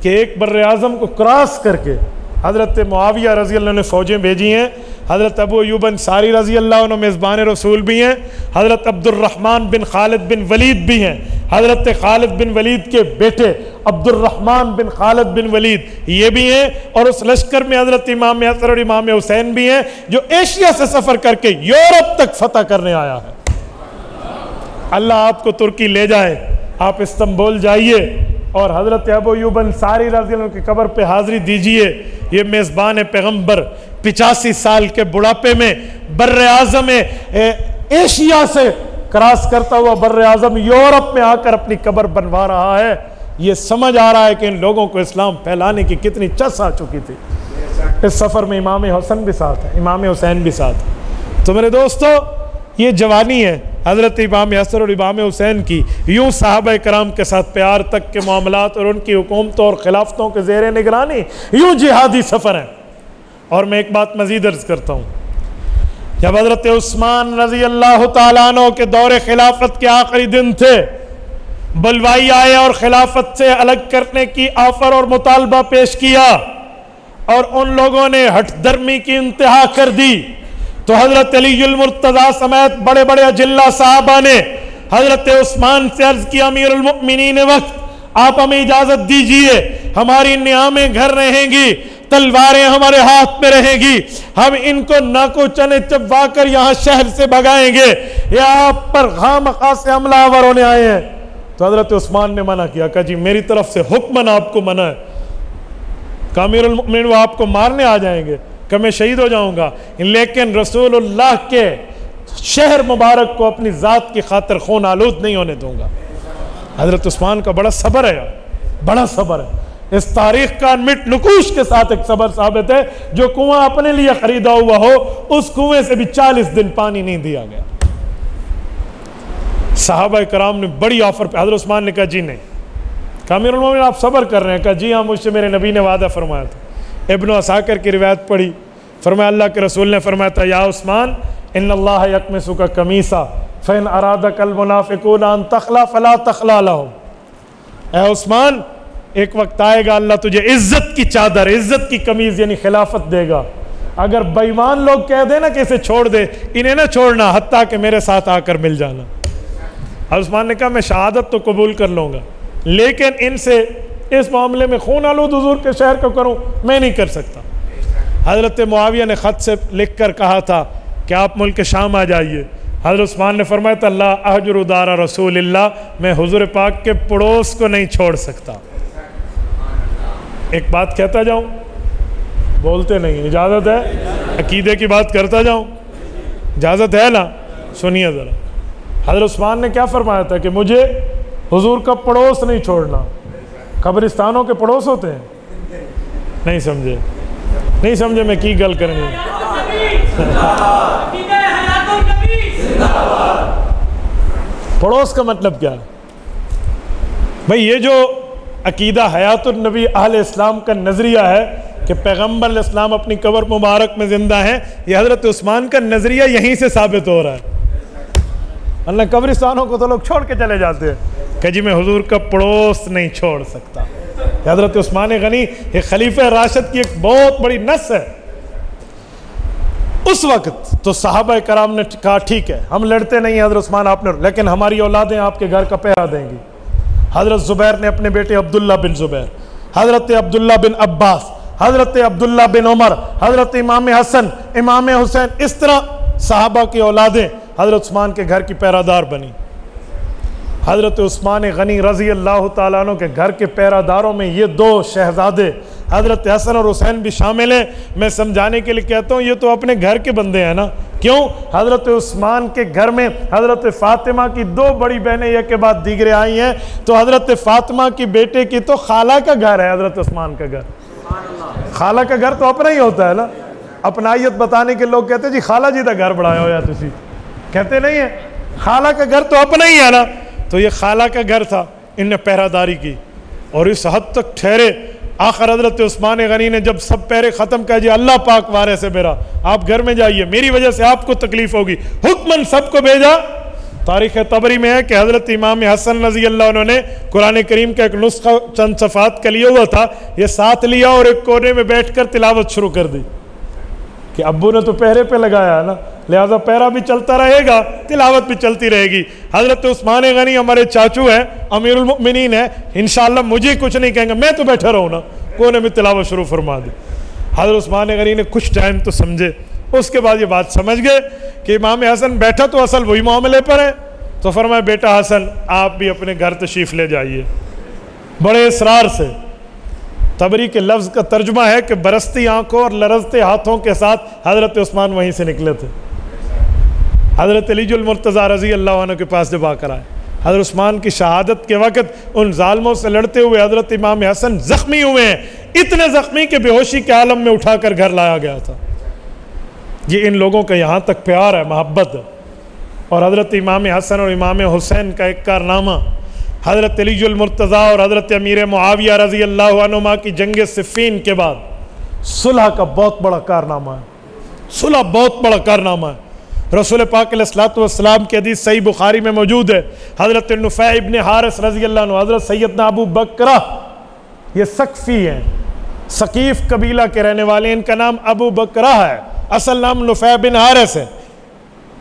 کہ ایک بر اعظم کو کراس کر کے حضرت معاویہ رضی اللہ عنہ نے فوجیں بھیجی ہیں، حضرت ابو ایوب انصاری رضی اللہ عنہ میزبان رسول بھی ہیں، حضرت عبد الرحمن بن خالد بن ولید بھی ہیں، حضرت خالد بن ولید کے بیٹے عبد الرحمن بن خالد بن ولید یہ بھی ہیں، اور اس لشکر میں حضرت امام حسن اور امام حسین بھی ہیں جو ایشیا سے سفر کر کے یورپ تک فتح کرنے آیا ہے۔ اللہ آپ کو ترکی لے جائے، آپ استنبول جائیے اور حضرت ابو ایوب انصاری رضی اللہ عنہ کی قبر پہ حاضری دیجئے۔ یہ میزبان پیغمبر 85 سال کے بڑھاپے میں بر اعظم ایشیا سے کراس کرتا ہوا بر اعظم یورپ میں آ کر اپنی قبر بنوا رہا ہے۔ یہ سمجھ آ رہا ہے کہ ان لوگوں کو اسلام پھیلانے کی کتنی چس آ چکی تھی۔ اس سفر میں امام حسن بھی ساتھ ہے، امام حسین بھی ساتھ ہے۔ تو میرے دوستو، یہ جوانی ہے حضرت امام حسن اور امام حسین کی، یوں صحابہ کرام کے ساتھ پیار تک کے معاملات اور ان کی حکومتوں اور خلافتوں کے زیر نگرانی، یوں جہادی سفر ہیں۔ اور میں ایک بات مزید عرض کرتا ہوں، جب حضرت عثمان رضی اللہ تعالیٰ عنہ کے دور خلافت کے آخری دن تھے، بلوائی آئے اور خلافت سے الگ کرنے کی آفر اور مطالبہ پیش کیا، اور ان لوگوں نے ہٹ درمی کی انتہا کر دی، تو حضرت علی المرتضیٰ سمیت بڑے بڑے اجلہ صحابہ نے حضرت عثمان سے عرض کیا، امیر المؤمنین وقت آپ ہمیں اجازت دیجئے، ہماری نیامیں گھر رہیں گی، تلواریں ہمارے ہاتھ میں رہیں گی، ہم ان کو ناکو چنے چبوا کر یہاں شہر سے بھگائیں گے، یا آپ پر خامخواہ سے حملہ آور ہونے آئے ہیں۔ تو حضرت عثمان نے منع کیا، کہا جی میری طرف سے حکماً آپ کو منع ہے، کہ امیر المؤمنین وہ آپ کو مارنے آ جائیں گے، کہ میں شہید ہو جاؤں گا، لیکن رسول اللہ کے شہر مبارک کو اپنی ذات کی خاطر خون آلود نہیں ہونے دوں گا۔ حضرت عثمان کا بڑا صبر ہے، بڑا صبر ہے۔ اس تاریخ کا مٹ نکوش کے ساتھ ایک صبر ثابت ہے، جو کنواں اپنے لیے خریدا ہوا ہو اس کنویں سے بھی 40 دن پانی نہیں دیا گیا۔ صحابہ کرام نے بڑی آفر پہ، حضرت عثمان نے کہا جی نہیں، کہا امیر المومنین آپ صبر کر رہے ہیں؟ کہا جی ہاں، مجھ سے میرے نبی نے وعدہ فرمایا تھا۔ ابن عساکر کی روایت پڑھی، فرمایا اللہ کے رسول نے فرمایا تھا، یا عثمان ان اللہ یکمسک قمیصا فإن ارادک المنافقون ان تخلا فلا تخلا لهم۔ اے عثمان، ایک وقت آئے گا اللہ تجھے عزت کی چادر، عزت کی قمیض یعنی خلافت دے گا، اگر بے ایمان لوگ کہہ دے نا کہ اسے چھوڑ دے، انہیں نہ چھوڑنا حتیٰ کہ میرے ساتھ آ کر مل جانا۔ عثمان نے کہا میں شہادت تو قبول کر لوں گا، لیکن ان سے اس معاملے میں خون آلود حضور کے شہر کو کروں میں نہیں کر سکتا۔ حضرت معاویہ نے خط سے لکھ کر کہا تھا کہ آپ ملک شام آ جائیے۔ حضرت عثمان نے فرمایا تھا لا اہجر دار رسول اللہ، میں حضور پاک کے پڑوس کو نہیں چھوڑ سکتا۔ ایک بات کہتا جاؤں، بولتے نہیں، اجازت ہے؟ عقیدے کی بات کرتا جاؤں، اجازت ہے نا؟ سنیے ذرا، حضرت عثمان نے کیا فرمایا تھا کہ مجھے حضور کا پڑوس نہیں چھوڑنا۔ قبرستانوں کے پڑوس ہوتے ہیں؟ نہیں سمجھے، نہیں سمجھے میں کی گل کرنی ہے۔ پڑوس کا مطلب کیا ہے بھئی؟ یہ جو عقیدہ حیات النبی اہل اسلام کا نظریہ ہے کہ پیغمبر علیہ السلام اپنی قبر مبارک میں زندہ ہیں، یہ حضرت عثمان کا نظریہ یہیں سے ثابت ہو رہا ہے۔ اللہ قبرستانوں کو تو لوگ چھوڑ کے چلے جاتے ہیں کہ جی میں حضور کا پڑوس نہیں چھوڑ سکتا۔ حضرت عثمان غنی یہ خلیفہ راشد کی ایک بہت بڑی نس ہے۔ اس وقت تو صحابہ کرام نے کہا ٹھیک ہے ہم لڑتے نہیں حضرت عثمان آپ نے، لیکن ہماری اولادیں آپ کے گھر کا پہرا دیں گی۔ حضرت زبیر نے اپنے بیٹے عبداللہ بن زبیر، حضرت عبداللہ بن عباس، حضرت عبداللہ بن عمر، حضرت امام حسن، امام حسین، اس طرح صحابہ کی اولادیں حضرت عثمان کے گھر کی پہرادار بنی۔ حضرت عثمان غنی رضی اللہ تعالیٰ عنہ کے گھر کے پہراداروں میں یہ دو شہزادے حضرت حسن اور حسین بھی شامل ہیں۔ میں سمجھانے کے لیے کہتا ہوں یہ تو اپنے گھر کے بندے ہیں نا، کیوں؟ حضرت عثمان کے گھر میں حضرت فاطمہ کی دو بڑی بہنیں ایک کے بعد دیگرے آئی ہیں، تو حضرت فاطمہ کی بیٹے کی تو خالہ کا گھر ہے حضرت عثمان کا گھر۔ خالہ کا گھر تو اپنا ہی ہوتا ہے نا، اپنائیت بتانے کے لوگ کہتے ہیں جی خالہ جی دا گھر بڑھایا ہو یا تسی، کہتے نہیں ہیں خالہ کا گھر تو اپنا ہی ہے نا۔ تو یہ خالہ کا گھر تھا، ان نے پہرہ داری کی اور اس حد تک ٹھہرے آخر حضرت عثمان غنی نے جب سب پہرے ختم کیا جی اللہ پاک وارث ہے میرا، آپ گھر میں جائیے، میری وجہ سے آپ کو تکلیف ہوگی، حکماً سب کو بھیجا۔ تاریخ طبری میں ہے کہ حضرت امام حسن رضی اللہ عنہ نے قرآن کریم کا ایک نسخہ چند صفحات کا لیا ہوا تھا، یہ ساتھ لیا اور ایک کونے میں بیٹھ کر تلاوت شروع کر دی کہ ابو نے تو پہرے پہ لگایا ہے نا، لہذا پہرا بھی چلتا رہے گا، تلاوت بھی چلتی رہے گی۔ حضرت عثمان غنی ہمارے چاچو ہیں، امیر المؤمنین ہیں، انشاءاللہ مجھے کچھ نہیں کہیں گے، میں تو بیٹھا رہوں نا، کونے میں تلاوت شروع فرما دی۔ حضرت عثمان غنی نے کچھ ٹائم تو سمجھے، اس کے بعد یہ بات سمجھ گئے کہ امام حسن بیٹھا تو اصل وہی معاملے پر ہے، تو فرمایا بیٹا حسن آپ بھی اپنے گھر تشریف لے جائیے، بڑے اصرار سے۔ طبری کے لفظ کا ترجمہ ہے کہ برستی آنکھوں اور لرزتے ہاتھوں کے ساتھ حضرت عثمان وہیں سے نکلے تھے۔ حضرت علی المرتضیٰ رضی اللہ عنہ کے پاس جب آ کر آئے، حضرت عثمان کی شہادت کے وقت ان ظالموں سے لڑتے ہوئے حضرت امام حسن زخمی ہوئے ہیں، اتنے زخمی کہ بے ہوشی کے عالم میں اٹھا کر گھر لایا گیا تھا۔ یہ ان لوگوں کا یہاں تک پیار ہے، محبت ہے۔ اور حضرت امام حسن اور امام حسین کا ایک کارنامہ، حضرت علی المرتضیٰ اور حضرت امیر معاویہ رضی اللہ عنہما کی جنگ صفین کے بعد صلح کا بہت بڑا کارنامہ ہے، صلح بہت بڑا کارنامہ ہے۔ رسول پاک علیہ الصلوۃ والسلام کی حدیث صحیح بخاری میں موجود ہے، حضرت نفیع ابن حارث رضی اللہ عنہ، حضرت سیدنا ابو بکرہ، یہ سقفی ہیں، ثقیف قبیلہ کے رہنے والے، ان کا نام ابو بکرہ ہے، اصل نام نفیع بن حارث ہے۔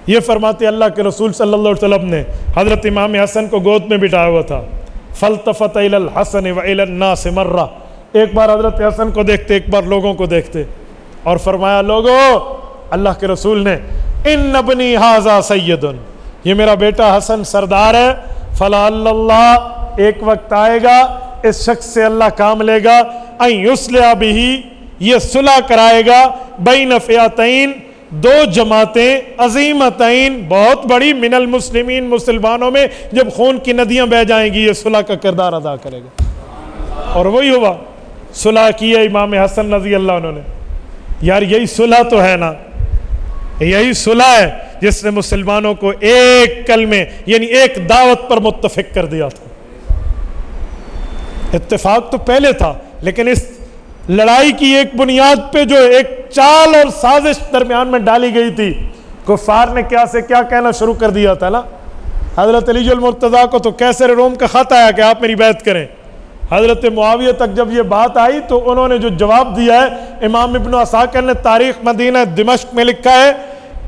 یہ فرماتے اللہ کے رسول صلی اللہ علیہ وسلم نے حضرت امام حسن کو گود میں بٹھایا ہوا تھا، فالتفت الی الحسن و الی الناس مرہ، ایک بار حضرت حسن کو دیکھتے، ایک بار لوگوں کو دیکھتے، اور فرمایا لوگو، اللہ کے رسول نے، ان ابنی ھذا سید، یہ میرا بیٹا حسن سردار ہے، فلعل اللہ، ایک وقت آئے گا اس شخص سے اللہ کام لے گا، ان یصلح بہ، یہ صلح کرائے گا، بین فئتین، دو جماعتیں عظیمتین، بہت بڑی، من المسلمین، مسلمانوں میں جب خون کی ندیاں بہہ جائیں گی یہ صلح کا کردار ادا کرے گا۔ اور وہی ہوا، صلح کی ہے امام حسن رضی اللہ عنہ نے۔ یار یہی صلح تو ہے نا، یہی صلح ہے جس نے مسلمانوں کو ایک کلمے یعنی ایک دعوت پر متفق کر دیا تھا۔ اتفاق تو پہلے تھا، لیکن اس لڑائی کی ایک بنیاد پہ جو ایک چال اور سازش درمیان میں ڈالی گئی تھی، کفار نے کیا سے کیا کہنا شروع کر دیا تھا نا۔ حضرت علی المرتضیٰ کو تو کیسر روم کا خط آیا کہ آپ میری بیعت کریں، حضرت معاویہ تک جب یہ بات آئی تو انہوں نے جو جواب دیا ہے، امام ابن عساکر نے تاریخ مدینہ دمشق میں لکھا ہے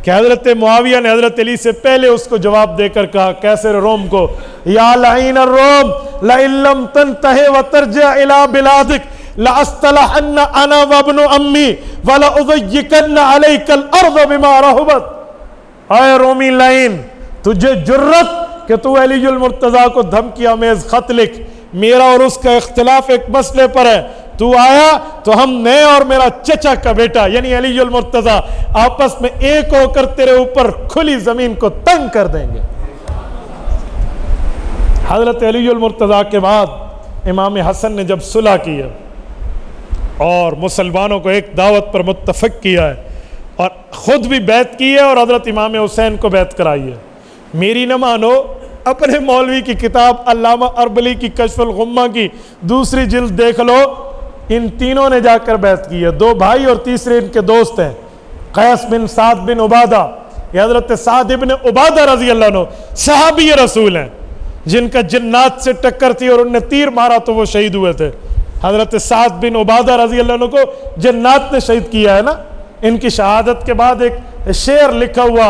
کہ حضرت معاویہ نے حضرت علی سے پہلے اس کو جواب دے کر کہا، کیسر روم کو، یا لعین الروم لئن لم تنتہی وترجع الی بلادک لأصطلحن انا وابن امی ولأضيقن عليك الارض بما رحبت۔ اے رومی لائن، تجھے جرت کہ تو علی المرتضیٰ کو دھمکی آمیز خط لکھ، میرا اور اس کا اختلاف ایک مسئلے پر ہے، تو آیا تو ہم نے اور میرا چچا کا بیٹا یعنی علی المرتضیٰ آپس میں ایک ہو کر تیرے اوپر کھلی زمین کو تنگ کر دیں گے۔ حضرت علی المرتضیٰ کے بعد امام حسن نے جب صلح کی ہے اور مسلمانوں کو ایک دعوت پر متفق کیا ہے اور خود بھی بیعت کی ہے اور حضرت امام حسین کو بیعت کرائی ہے، میری نہ مانو، اپنے مولوی کی کتاب علامہ اربلی کی کشف الغمہ کی دوسری جلد دیکھ لو، ان تینوں نے جا کر بیعت کی ہے، دو بھائی اور تیسرے ان کے دوست ہیں، قیس بن سعد بن عبادہ، یہ حضرت سعد بن عبادہ رضی اللہ عنہ صحابی رسول ہیں جن کا جنات سے ٹکر تھی اور انہوں نے تیر مارا تو وہ شہید ہوئے تھے۔ حضرت سعد بن عبادہ رضی اللہ عنہ کو جنات نے شہید کیا ہے نا۔ ان کی شہادت کے بعد ایک شعر لکھا ہوا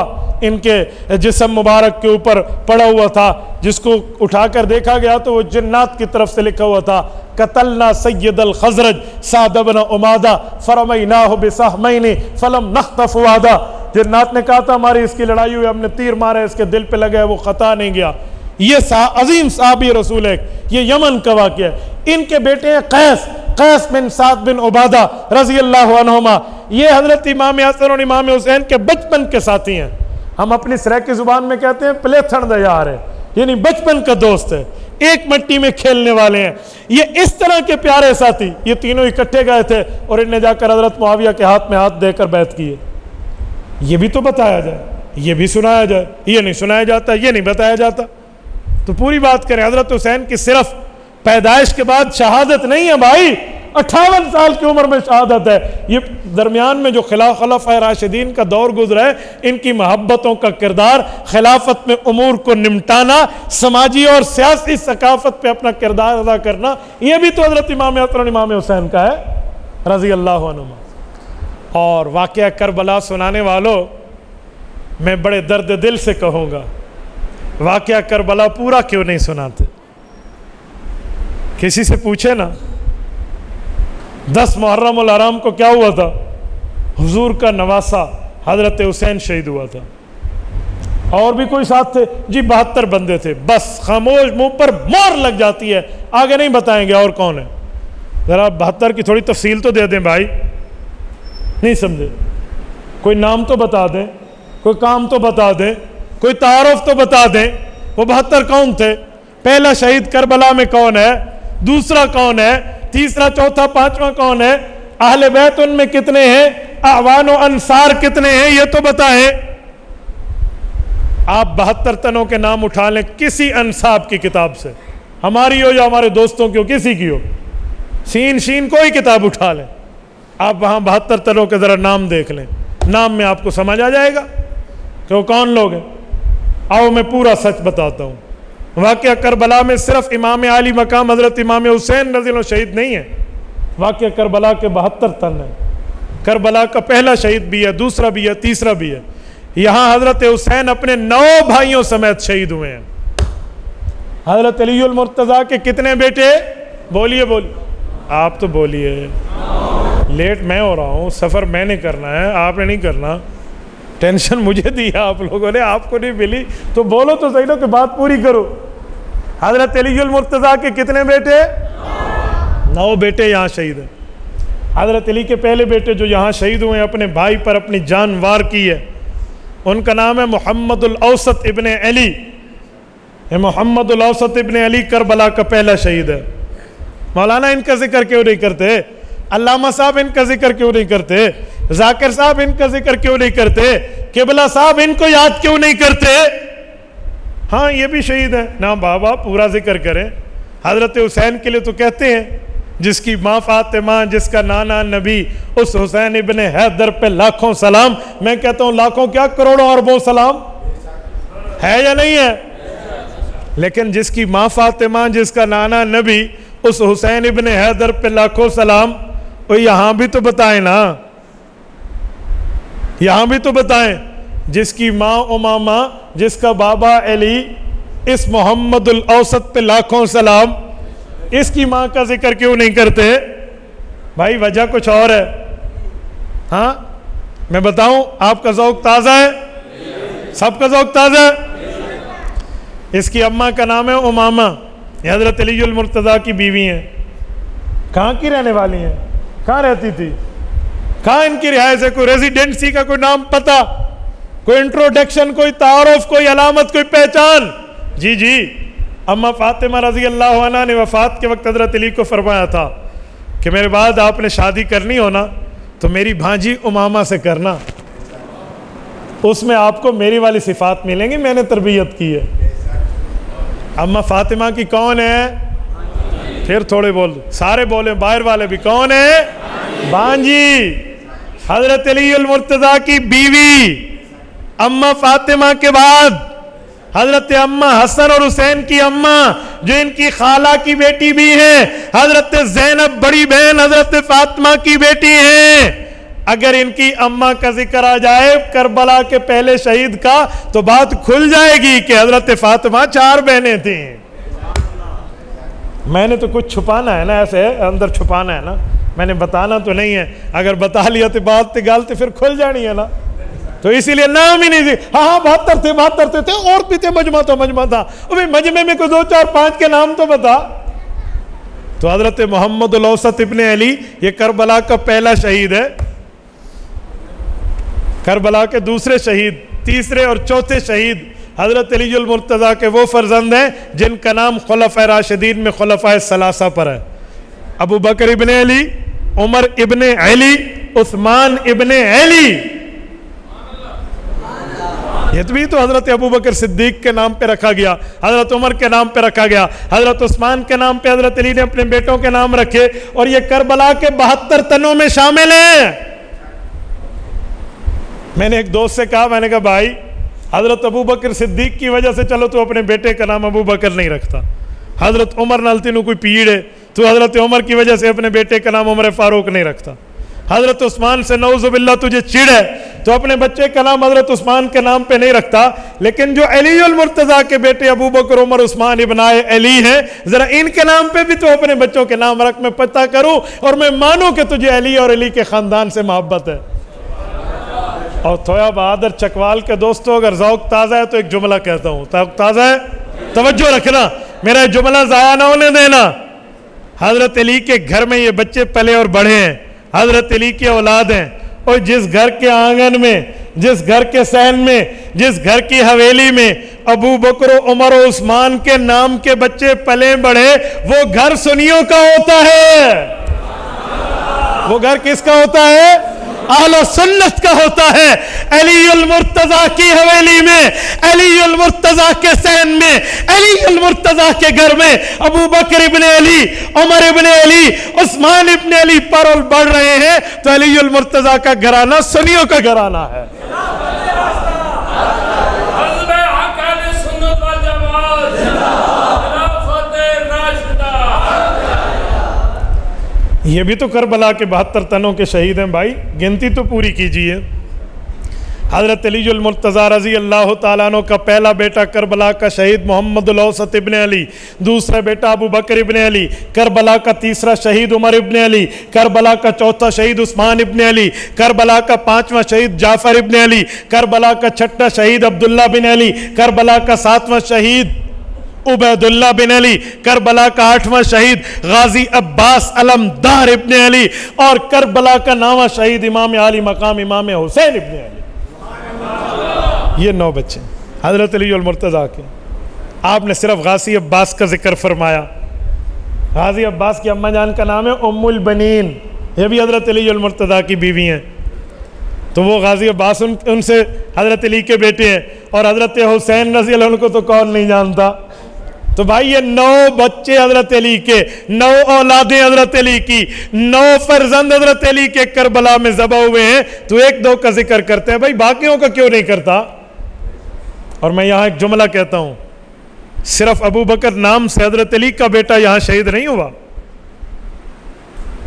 ان کے جسم مبارک کے اوپر پڑا ہوا تھا، جس کو اٹھا کر دیکھا گیا تو وہ جنات کی طرف سے لکھا ہوا تھا، قتلنا سید الخزرج سعد بن عبادہ فرمیناہ بسہمین فلم نخطف وعدہ۔ جنات نے کہا تھا ہماری اس کی لڑائی ہوئی، ہم نے تیر مارے، اس کے دل پہ لگے، وہ خطا نہیں گیا۔ یہ عظیم صحابی رسول ہے، یہ یمن کا واقعہ ہے۔ ان کے بیٹے ہیں قیس بن سعد بن عبادہ رضی اللہ عنہما، یہ حضرت امام حسن اور امام حسین کے بچپن کے ساتھی ہیں، ہم اپنی سریکی زبان میں کہتے ہیں پلیتھن دا یار ہے، یعنی بچپن کا دوست ہے، ایک مٹی میں کھیلنے والے ہیں۔ یہ اس طرح کے پیارے ساتھی، یہ تینوں اکٹھے گئے تھے اور انہیں جا کر حضرت معاویہ کے ہاتھ میں ہاتھ دے کر بیعت کیے۔ یہ بھی تو بتایا جائے، یہ بھی سنایا جائے، یہ نہیں سنایا جاتا، یہ نہیں بتایا جاتا، تو پوری بات کریں۔ حضرت حسین کی صرف پیدائش کے بعد شہادت نہیں ہے بھائی، 58 سال کی عمر میں شہادت ہے. یہ درمیان میں جو خلفائے راشدین کا دور گزرا ہے، ان کی محبتوں کا کردار، خلافت میں امور کو نمٹانا، سماجی اور سیاسی ثقافت پہ اپنا کردار ادا کرنا، یہ بھی تو حضرت امام حسن امام حسین کا ہے رضی اللہ عنہما. اور واقعہ کربلا سنانے والوں، میں بڑے درد دل سے کہوں گا، واقعہ کربلا پورا کیوں نہیں سناتے؟ کسی سے پوچھے نا 10 محرم الحرام کو کیا ہوا تھا؟ حضور کا نواسا حضرت حسین شہید ہوا تھا. اور بھی کوئی ساتھ تھے؟ جی 72 بندے تھے. بس خاموش، منہ پر مور لگ جاتی ہے، آگے نہیں بتائیں گے اور کون ہے. ذرا 72 کی تھوڑی تفصیل تو دے دیں بھائی، نہیں سمجھے؟ کوئی نام تو بتا دیں، کوئی کام تو بتا دیں، کوئی تعارف تو بتا دیں. وہ 72 کون تھے؟ پہلا شہید کربلا میں کون ہے؟ دوسرا کون ہے؟ تیسرا، چوتھا، پانچواں کون ہے؟ اہل بیت ان میں کتنے ہیں؟ اعوان و انصار کتنے ہیں؟ یہ تو بتائیں. آپ 72 تنوں کے نام اٹھا لیں کسی انصاب کی کتاب سے، ہماری ہو یا ہمارے دوستوں کی ہو، کسی کی ہو، سین شین کوئی کتاب اٹھا لیں، آپ وہاں 72 تنوں کے ذرا نام دیکھ لیں. نام میں آپ کو سمجھ آ جائے گا کہ وہ کون لوگ ہیں. آؤ میں پورا سچ بتاتا ہوں. واقعہ کربلا میں صرف امام عالی مقام حضرت امام حسین رضی اللہ عنہ شہید نہیں ہے. واقعہ کربلا کے 72 تن ہیں. کربلا کا پہلا شہید بھی ہے، دوسرا بھی ہے، تیسرا بھی ہے. یہاں حضرت حسین اپنے 9 بھائیوں سمیت شہید ہوئے ہیں. حضرت علی المرتضیٰ کے کتنے بیٹے؟ بولیے بولیے. آپ تو بولیے. لیٹ میں ہو رہا ہوں، سفر میں نے کرنا ہے، آپ نے نہیں کرنا. ٹینشن مجھے دی ہے آپ لوگوں نے، آپ کو نہیں ملی تو بولو تو صحیح، کہ بات پوری کرو. حضرت علی المرتضیٰ کے کتنے بیٹے؟ 9 بیٹے یہاں شہید ہیں. حضرت علی کے پہلے بیٹے جو یہاں شہید ہوئے ہیں، اپنے بھائی پر اپنی جان وار کی ہے، ان کا نام ہے محمد الاوسط ابن علی. محمد الاوسط ابن علی کربلا کا پہلا شہید ہے. مولانا ان کا ذکر کیوں نہیں کرتے؟ علامہ صاحب ان کا ذکر کیوں نہیں کرتے؟ ذاکر صاحب ان کا ذکر کیوں نہیں کرتے؟ قبلہ صاحب ان کو یاد کیوں نہیں کرتے؟ ہاں یہ بھی شہید ہیں نا بابا، پورا ذکر کریں. حضرت حسین کے لیے تو کہتے ہیں جس کی ماں فاطمہ، جس کا نانا نبی، اس حسین ابن حیدر پہ لاکھوں سلام. میں کہتا ہوں لاکھوں کیا، کروڑوں اربوں سلام ہے یا نہیں ہے؟ لیکن جس کی ماں فاطمہ، جس کا نانا نبی، اس حسین ابن حیدر پہ لاکھوں سلام. وہ یہاں بھی تو بتائیں نا، یہاں بھی تو بتائیں. جس کی ماں امامہ، جس کا بابا علی، اس محمد الاوسط پہ لاکھوں سلام. اس کی ماں کا ذکر کیوں نہیں کرتے؟ بھائی وجہ کچھ اور ہے. ہاں میں بتاؤں، آپ کا ذوق تازہ ہے؟ سب کا ذوق تازہ ہے؟ اس کی اماں کا نام ہے امامہ، یہ حضرت علی المرتضیٰ کی بیوی ہیں. کہاں کی رہنے والی ہیں؟ کہاں رہتی تھی؟ کہاں ان کی رہائش ہے؟ کوئی ریزیڈنسی کا کوئی نام پتہ، کوئی انٹروڈکشن، کوئی تعارف، کوئی علامت، کوئی پہچان؟ جی جی، اما فاطمہ رضی اللہ عنہ نے وفات کے وقت حضرت علی کو فرمایا تھا کہ میرے بعد آپ نے شادی کرنی ہونا تو میری بھانجی امامہ سے کرنا، اس میں آپ کو میری والی صفات ملیں گی، میں نے تربیت کی ہے. اما فاطمہ کی کون ہے؟ پھر تھوڑے بول، سارے بولیں، باہر والے بھی. کون ہے؟ بانجی، حضرت علی المرتضیٰ کی بیوی. اما فاطمہ کے بعد حضرت اما حسن اور حسین کی اما، جو ان کی خالہ کی بیٹی بھی ہیں، حضرت زینب بڑی بہن حضرت فاطمہ کی بیٹی ہیں. اگر ان کی اما کا ذکر آ جائے کربلا کے پہلے شہید کا تو بات کھل جائے گی کہ حضرت فاطمہ 4 بہنیں تھیں. میں نے تو کچھ چھپانا ہے نا، ایسے اندر چھپانا ہے نا، میں نے بتانا تو نہیں ہے. اگر بتا لیا تو بات گالتے پھر کھل جانی ہے نا، تو اسی لیے نام ہی نہیں. ہاں 72 تھے اور بھی تھے، مجمع تو مجمع تھا. مجمع میں کوئی 2 4 5 کے نام تو بتا. تو حضرت محمد الاوسط ابن علی یہ کربلا کا پہلا شہید ہے. کربلا کے دوسرے شہید، تیسرے اور چوتھے شہید حضرت علی المرتضیٰ کے وہ فرزند ہیں جن کا نام خلفائے راشدین میں خلفائے ثلاثہ پر ہے. ابو بکر ابن علی، عمر ابن علی، عثمان ابن علی. یہ تو حضرت ابو بکر صدیق کے نام پہ رکھا گیا, حضرت عمر کے نام پہ رکھا گیا, حضرت عثمان کے نام پہ حضرت علی نے اپنے بیٹوں کے نام رکھے, اور یہ کربلا کے 72 تنوں میں شامل ہیں. میں نے ایک دوست سے کہا, میں نے کہا بھائی حضرت ابو بکر صدیق کی وجہ سے چلو تو اپنے بیٹے کا نام ابو بکر نہیں رکھتا, حضرت عمر نالتی نو کوئی پیڑ ہے تو حضرت عمر کی وجہ سے اپنے بیٹے کا نام عمر فاروق نہیں رکھتا, حضرت عثمان سے نعوذ باللہ تجھے چڑ ہے تو اپنے بچے کا نام حضرت عثمان کے نام پہ نہیں رکھتا. لیکن جو علی المرتضیٰ کے بیٹے ابو بکر عمر عثمان ابن علی ہیں, ذرا ان کے نام پہ بھی تو اپنے بچوں کے نام رکھ, میں پتہ کروں اور میں مانوں کہ تجھے علی اور علی کے خاندان سے محبت ہے. اور تھویا بہادر چکوال کے دوستوں, اگر ذوق تازہ ہے تو ایک جملہ کہتا ہوں, ذوق تازہ ہے, توجہ رکھنا, میرا جملہ ضائع نہ ہونے دینا. حضرت علی کے گھر میں یہ بچے پلے اور بڑھے ہیں, حضرت علی کی اولاد ہیں, اور جس گھر کے آنگن میں, جس گھر کے صحن میں, جس گھر کی حویلی میں ابو بکر و عمر و عثمان کے نام کے بچے پلے بڑھے, وہ گھر سنیوں کا ہوتا ہے. وہ گھر کس کا ہوتا ہے؟ اہل سنت کا ہوتا ہے. علی المرتضیٰ کی حویلی میں, علی المرتضیٰ کے صحن میں, علی المرتضیٰ کے گھر میں ابو بکر ابن علی, عمر ابن علی, عثمان ابن علی پرول بڑھ رہے ہیں, تو علی المرتضیٰ کا گھرانہ سنیوں کا گھرانہ ہے. یہ بھی تو کربلا کے 72 تنوں کے شہید ہیں بھائی, گنتی تو پوری کیجئے. حضرت علی المرتضیٰ رضی اللہ تعالیٰ عنہ کا پہلا بیٹا کربلا کا شہید محمد الاوسط ابن علی, دوسرا بیٹا ابو بکر ابن علی, کربلا کا تیسرا شہید عمر ابن علی, کربلا کا چوتھا شہید عثمان ابن علی, کربلا کا پانچواں شہید جعفر ابن علی, کربلا کا چھٹا شہید عبداللہ بن علی, کربلا کا ساتواں شہید عبید اللہ بن علی, کربلا کا 8واں شہید غازی عباس علمدار ابن علی, اور کربلا کا 9واں شہید امام عالی مقام امام حسین ابن علی. یہ 9 بچے حضرت علی المرتضیٰ کے. آپ نے صرف غازی عباس کا ذکر فرمایا. غازی عباس کی اماں جان کا نام ہے ام البنین, یہ بھی حضرت علی المرتضیٰ کی بیوی ہیں. تو وہ غازی عباس ان سے حضرت علی کے بیٹے ہیں, اور حضرت حسین رضی اللہ عنہ کو تو کون نہیں جانتا. تو بھائی یہ 9 بچے حضرت علی کے, 9 اولادیں حضرت علی کی, 9 فرزند حضرت علی کے کربلا میں ذبح ہوئے ہیں. تو 1-2 کا ذکر کرتے ہیں, بھائی باقیوں کا کیوں نہیں کرتا؟ اور میں یہاں ایک جملہ کہتا ہوں, صرف ابو بکر نام سے حضرت علی کا بیٹا یہاں شہید نہیں ہوا.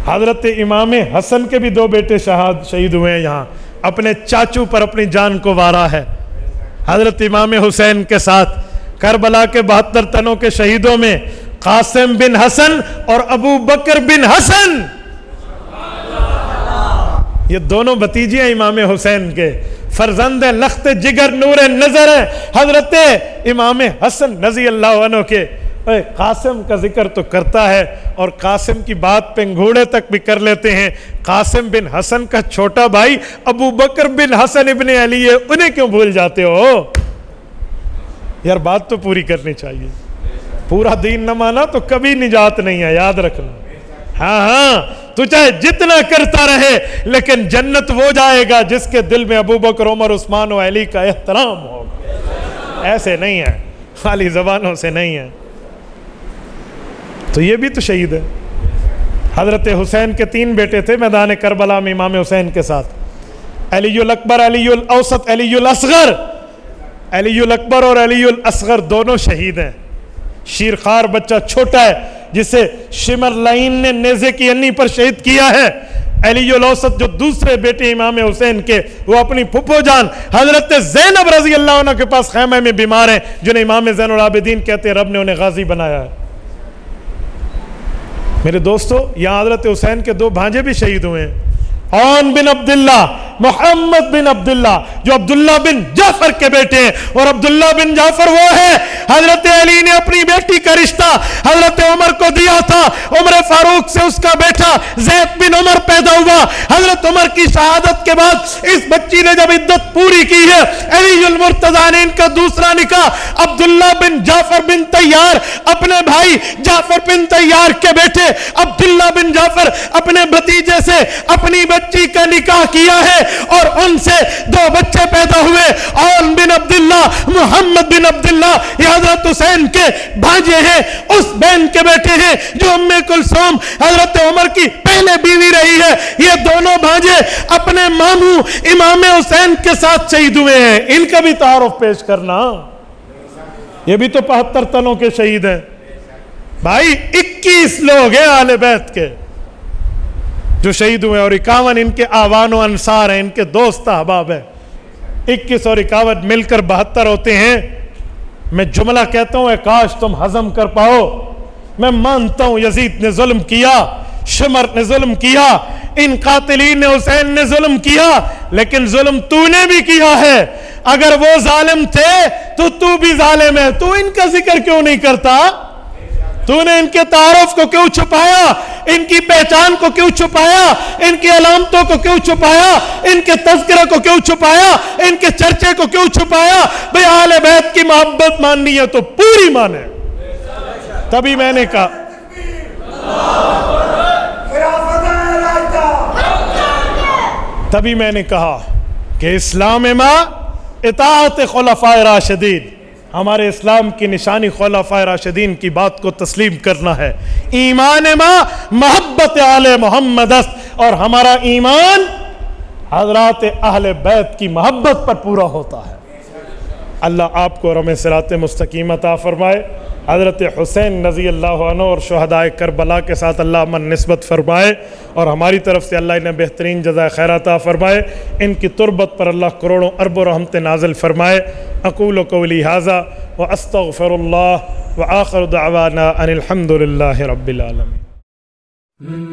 حضرت امام حسن کے بھی 2 بیٹے شہید ہوئے ہیں یہاں, اپنے چاچو پر اپنی جان کو وارا ہے. حضرت امام حسین کے ساتھ کربلا کے 72 تنوں کے شہیدوں میں قاسم بن حسن اور ابو بکر بن حسن, یہ دونوں بھتیجے ہیں امام حسین کے, فرزند لخت جگر نور نظر ہیں حضرت امام حسن رضی اللہ عنہ کے. قاسم کا ذکر تو کرتا ہے, اور قاسم کی بات پہ انگوڑے تک بھی کر لیتے ہیں. قاسم بن حسن کا چھوٹا بھائی ابو بکر بن حسن ابن علی ہے, انہیں کیوں بھول جاتے ہو یار؟ بات تو پوری کرنی چاہیے. پورا دین نہ مانا تو کبھی نجات نہیں ہے, یاد رکھنا. ہاں تو چاہے جتنا کرتا رہے, لیکن جنت وہ جائے گا جس کے دل میں ابو بکر عمر عثمان و علی کا احترام ہوگا. ایسے نہیں ہے, خالی زبانوں سے نہیں ہے. تو یہ بھی تو شہید ہے. حضرت حسین کے 3 بیٹے تھے میدان کربلا میں امام حسین کے ساتھ, علی الاکبر, علی الاوسط, علی الاصغر. علی الاکبر اور علی الاصغر دونوں شہید ہیں. شیرخوار بچہ چھوٹا ہے جسے شمر لائن نے نیزے کی انی پر شہید کیا ہے. علی الاوسط جو دوسرے بیٹے امام حسین کے, وہ اپنی پھپھو جان حضرت زینب رضی اللہ عنہ کے پاس خیمے میں بیمار ہیں, جنہیں امام زین العابدین کہتے ہیں, رب نے انہیں غازی بنایا ہے. میرے دوستو, یہاں حضرت حسین کے 2 بھانجے بھی شہید ہوئے ہیں, عون بن عبداللہ, محمد بن عبداللہ, جو عبداللہ بن جعفر کے بیٹے ہیں. اور عبداللہ بن جعفر وہ ہے, حضرت علی نے اپنی بیٹی کا رشتہ حضرت عمر کو دیا تھا. عمر فاروق سے اس کا بیٹا زید بن عمر پیدا ہوا. حضرت عمر کی شہادت کے بعد اس بچی نے جب عدت پوری کی ہے, علی المرتضیٰ نے ان کا دوسرا نکاح عبداللہ بن جعفر بن طیار, اپنے بھائی جعفر بن طیار کے بیٹے عبداللہ بن جعفر, اپنے بھتیجے سے اپنی بچی کا نکاح کیا ہے. اور ان سے 2 بچے پیدا ہوئے، عون بن عبداللہ، محمد بن عبداللہ، یہ حضرت حسین کے بھانجے ہیں، اس بہن کے بیٹے ہیں جو ام کلثوم حضرت عمر کی پہلے بیوی رہی ہے۔ یہ دونوں بھانجے اپنے ماموں امام حسین کے ساتھ شہید ہوئے ہیں، ان کا بھی تعارف پیش کرنا۔ یہ بھی تو 75 تنوں کے شہید ہیں بھائی، 21 لوگ ہیں اہل بیت کے جو شہید ہوئے، اور 51 ان کے آوان و انصار ہیں، ان کے دوست احباب ہیں۔ 21 اور 51 مل کر 72 ہوتے ہیں۔ میں جملہ کہتا ہوں، اے کاش تم ہضم کر پاؤ۔ میں مانتا ہوں یزید نے ظلم کیا، شمر نے ظلم کیا، ان قاتلین نے حسین نے ظلم کیا، لیکن ظلم تو نے بھی کیا ہے۔ اگر وہ ظالم تھے تو بھی ظالم ہے، تو ان کا ذکر کیوں نہیں کرتا؟ تو نے ان کے تعارف کو کیوں چھپایا؟ ان کی پہچان کو کیوں چھپایا؟ ان کی علامتوں کو کیوں چھپایا؟ ان کے تذکرہ کو کیوں چھپایا؟ ان کے چرچے کو کیوں چھپایا؟ بھئی اہل بیت کی محبت ماننی ہے تو پوری مانے۔ تبھی میں نے کہا کہ اسلام ما اطاعت خلفاء راشدین، ہمارے اسلام کی نشانی خلفاء راشدین کی بات کو تسلیم کرنا ہے۔ ایمان ما محبت آل محمد است، اور ہمارا ایمان حضرات اہل بیت کی محبت پر پورا ہوتا ہے۔ اللہ آپ کو رحم صراط مستقیم عطا فرمائے، حضرت حسین رضی اللہ عنہ اور شہدائے کربلا کے ساتھ اللہ من نسبت فرمائے، اور ہماری طرف سے اللہ انہیں بہترین جزائے خیر عطا فرمائے، ان کی تربت پر اللہ کروڑوں ارب و رحمت نازل فرمائے۔ اقول قولی ھذا واستغفر اللہ وآخر دعوانا ان الحمد للہ رب العالمین۔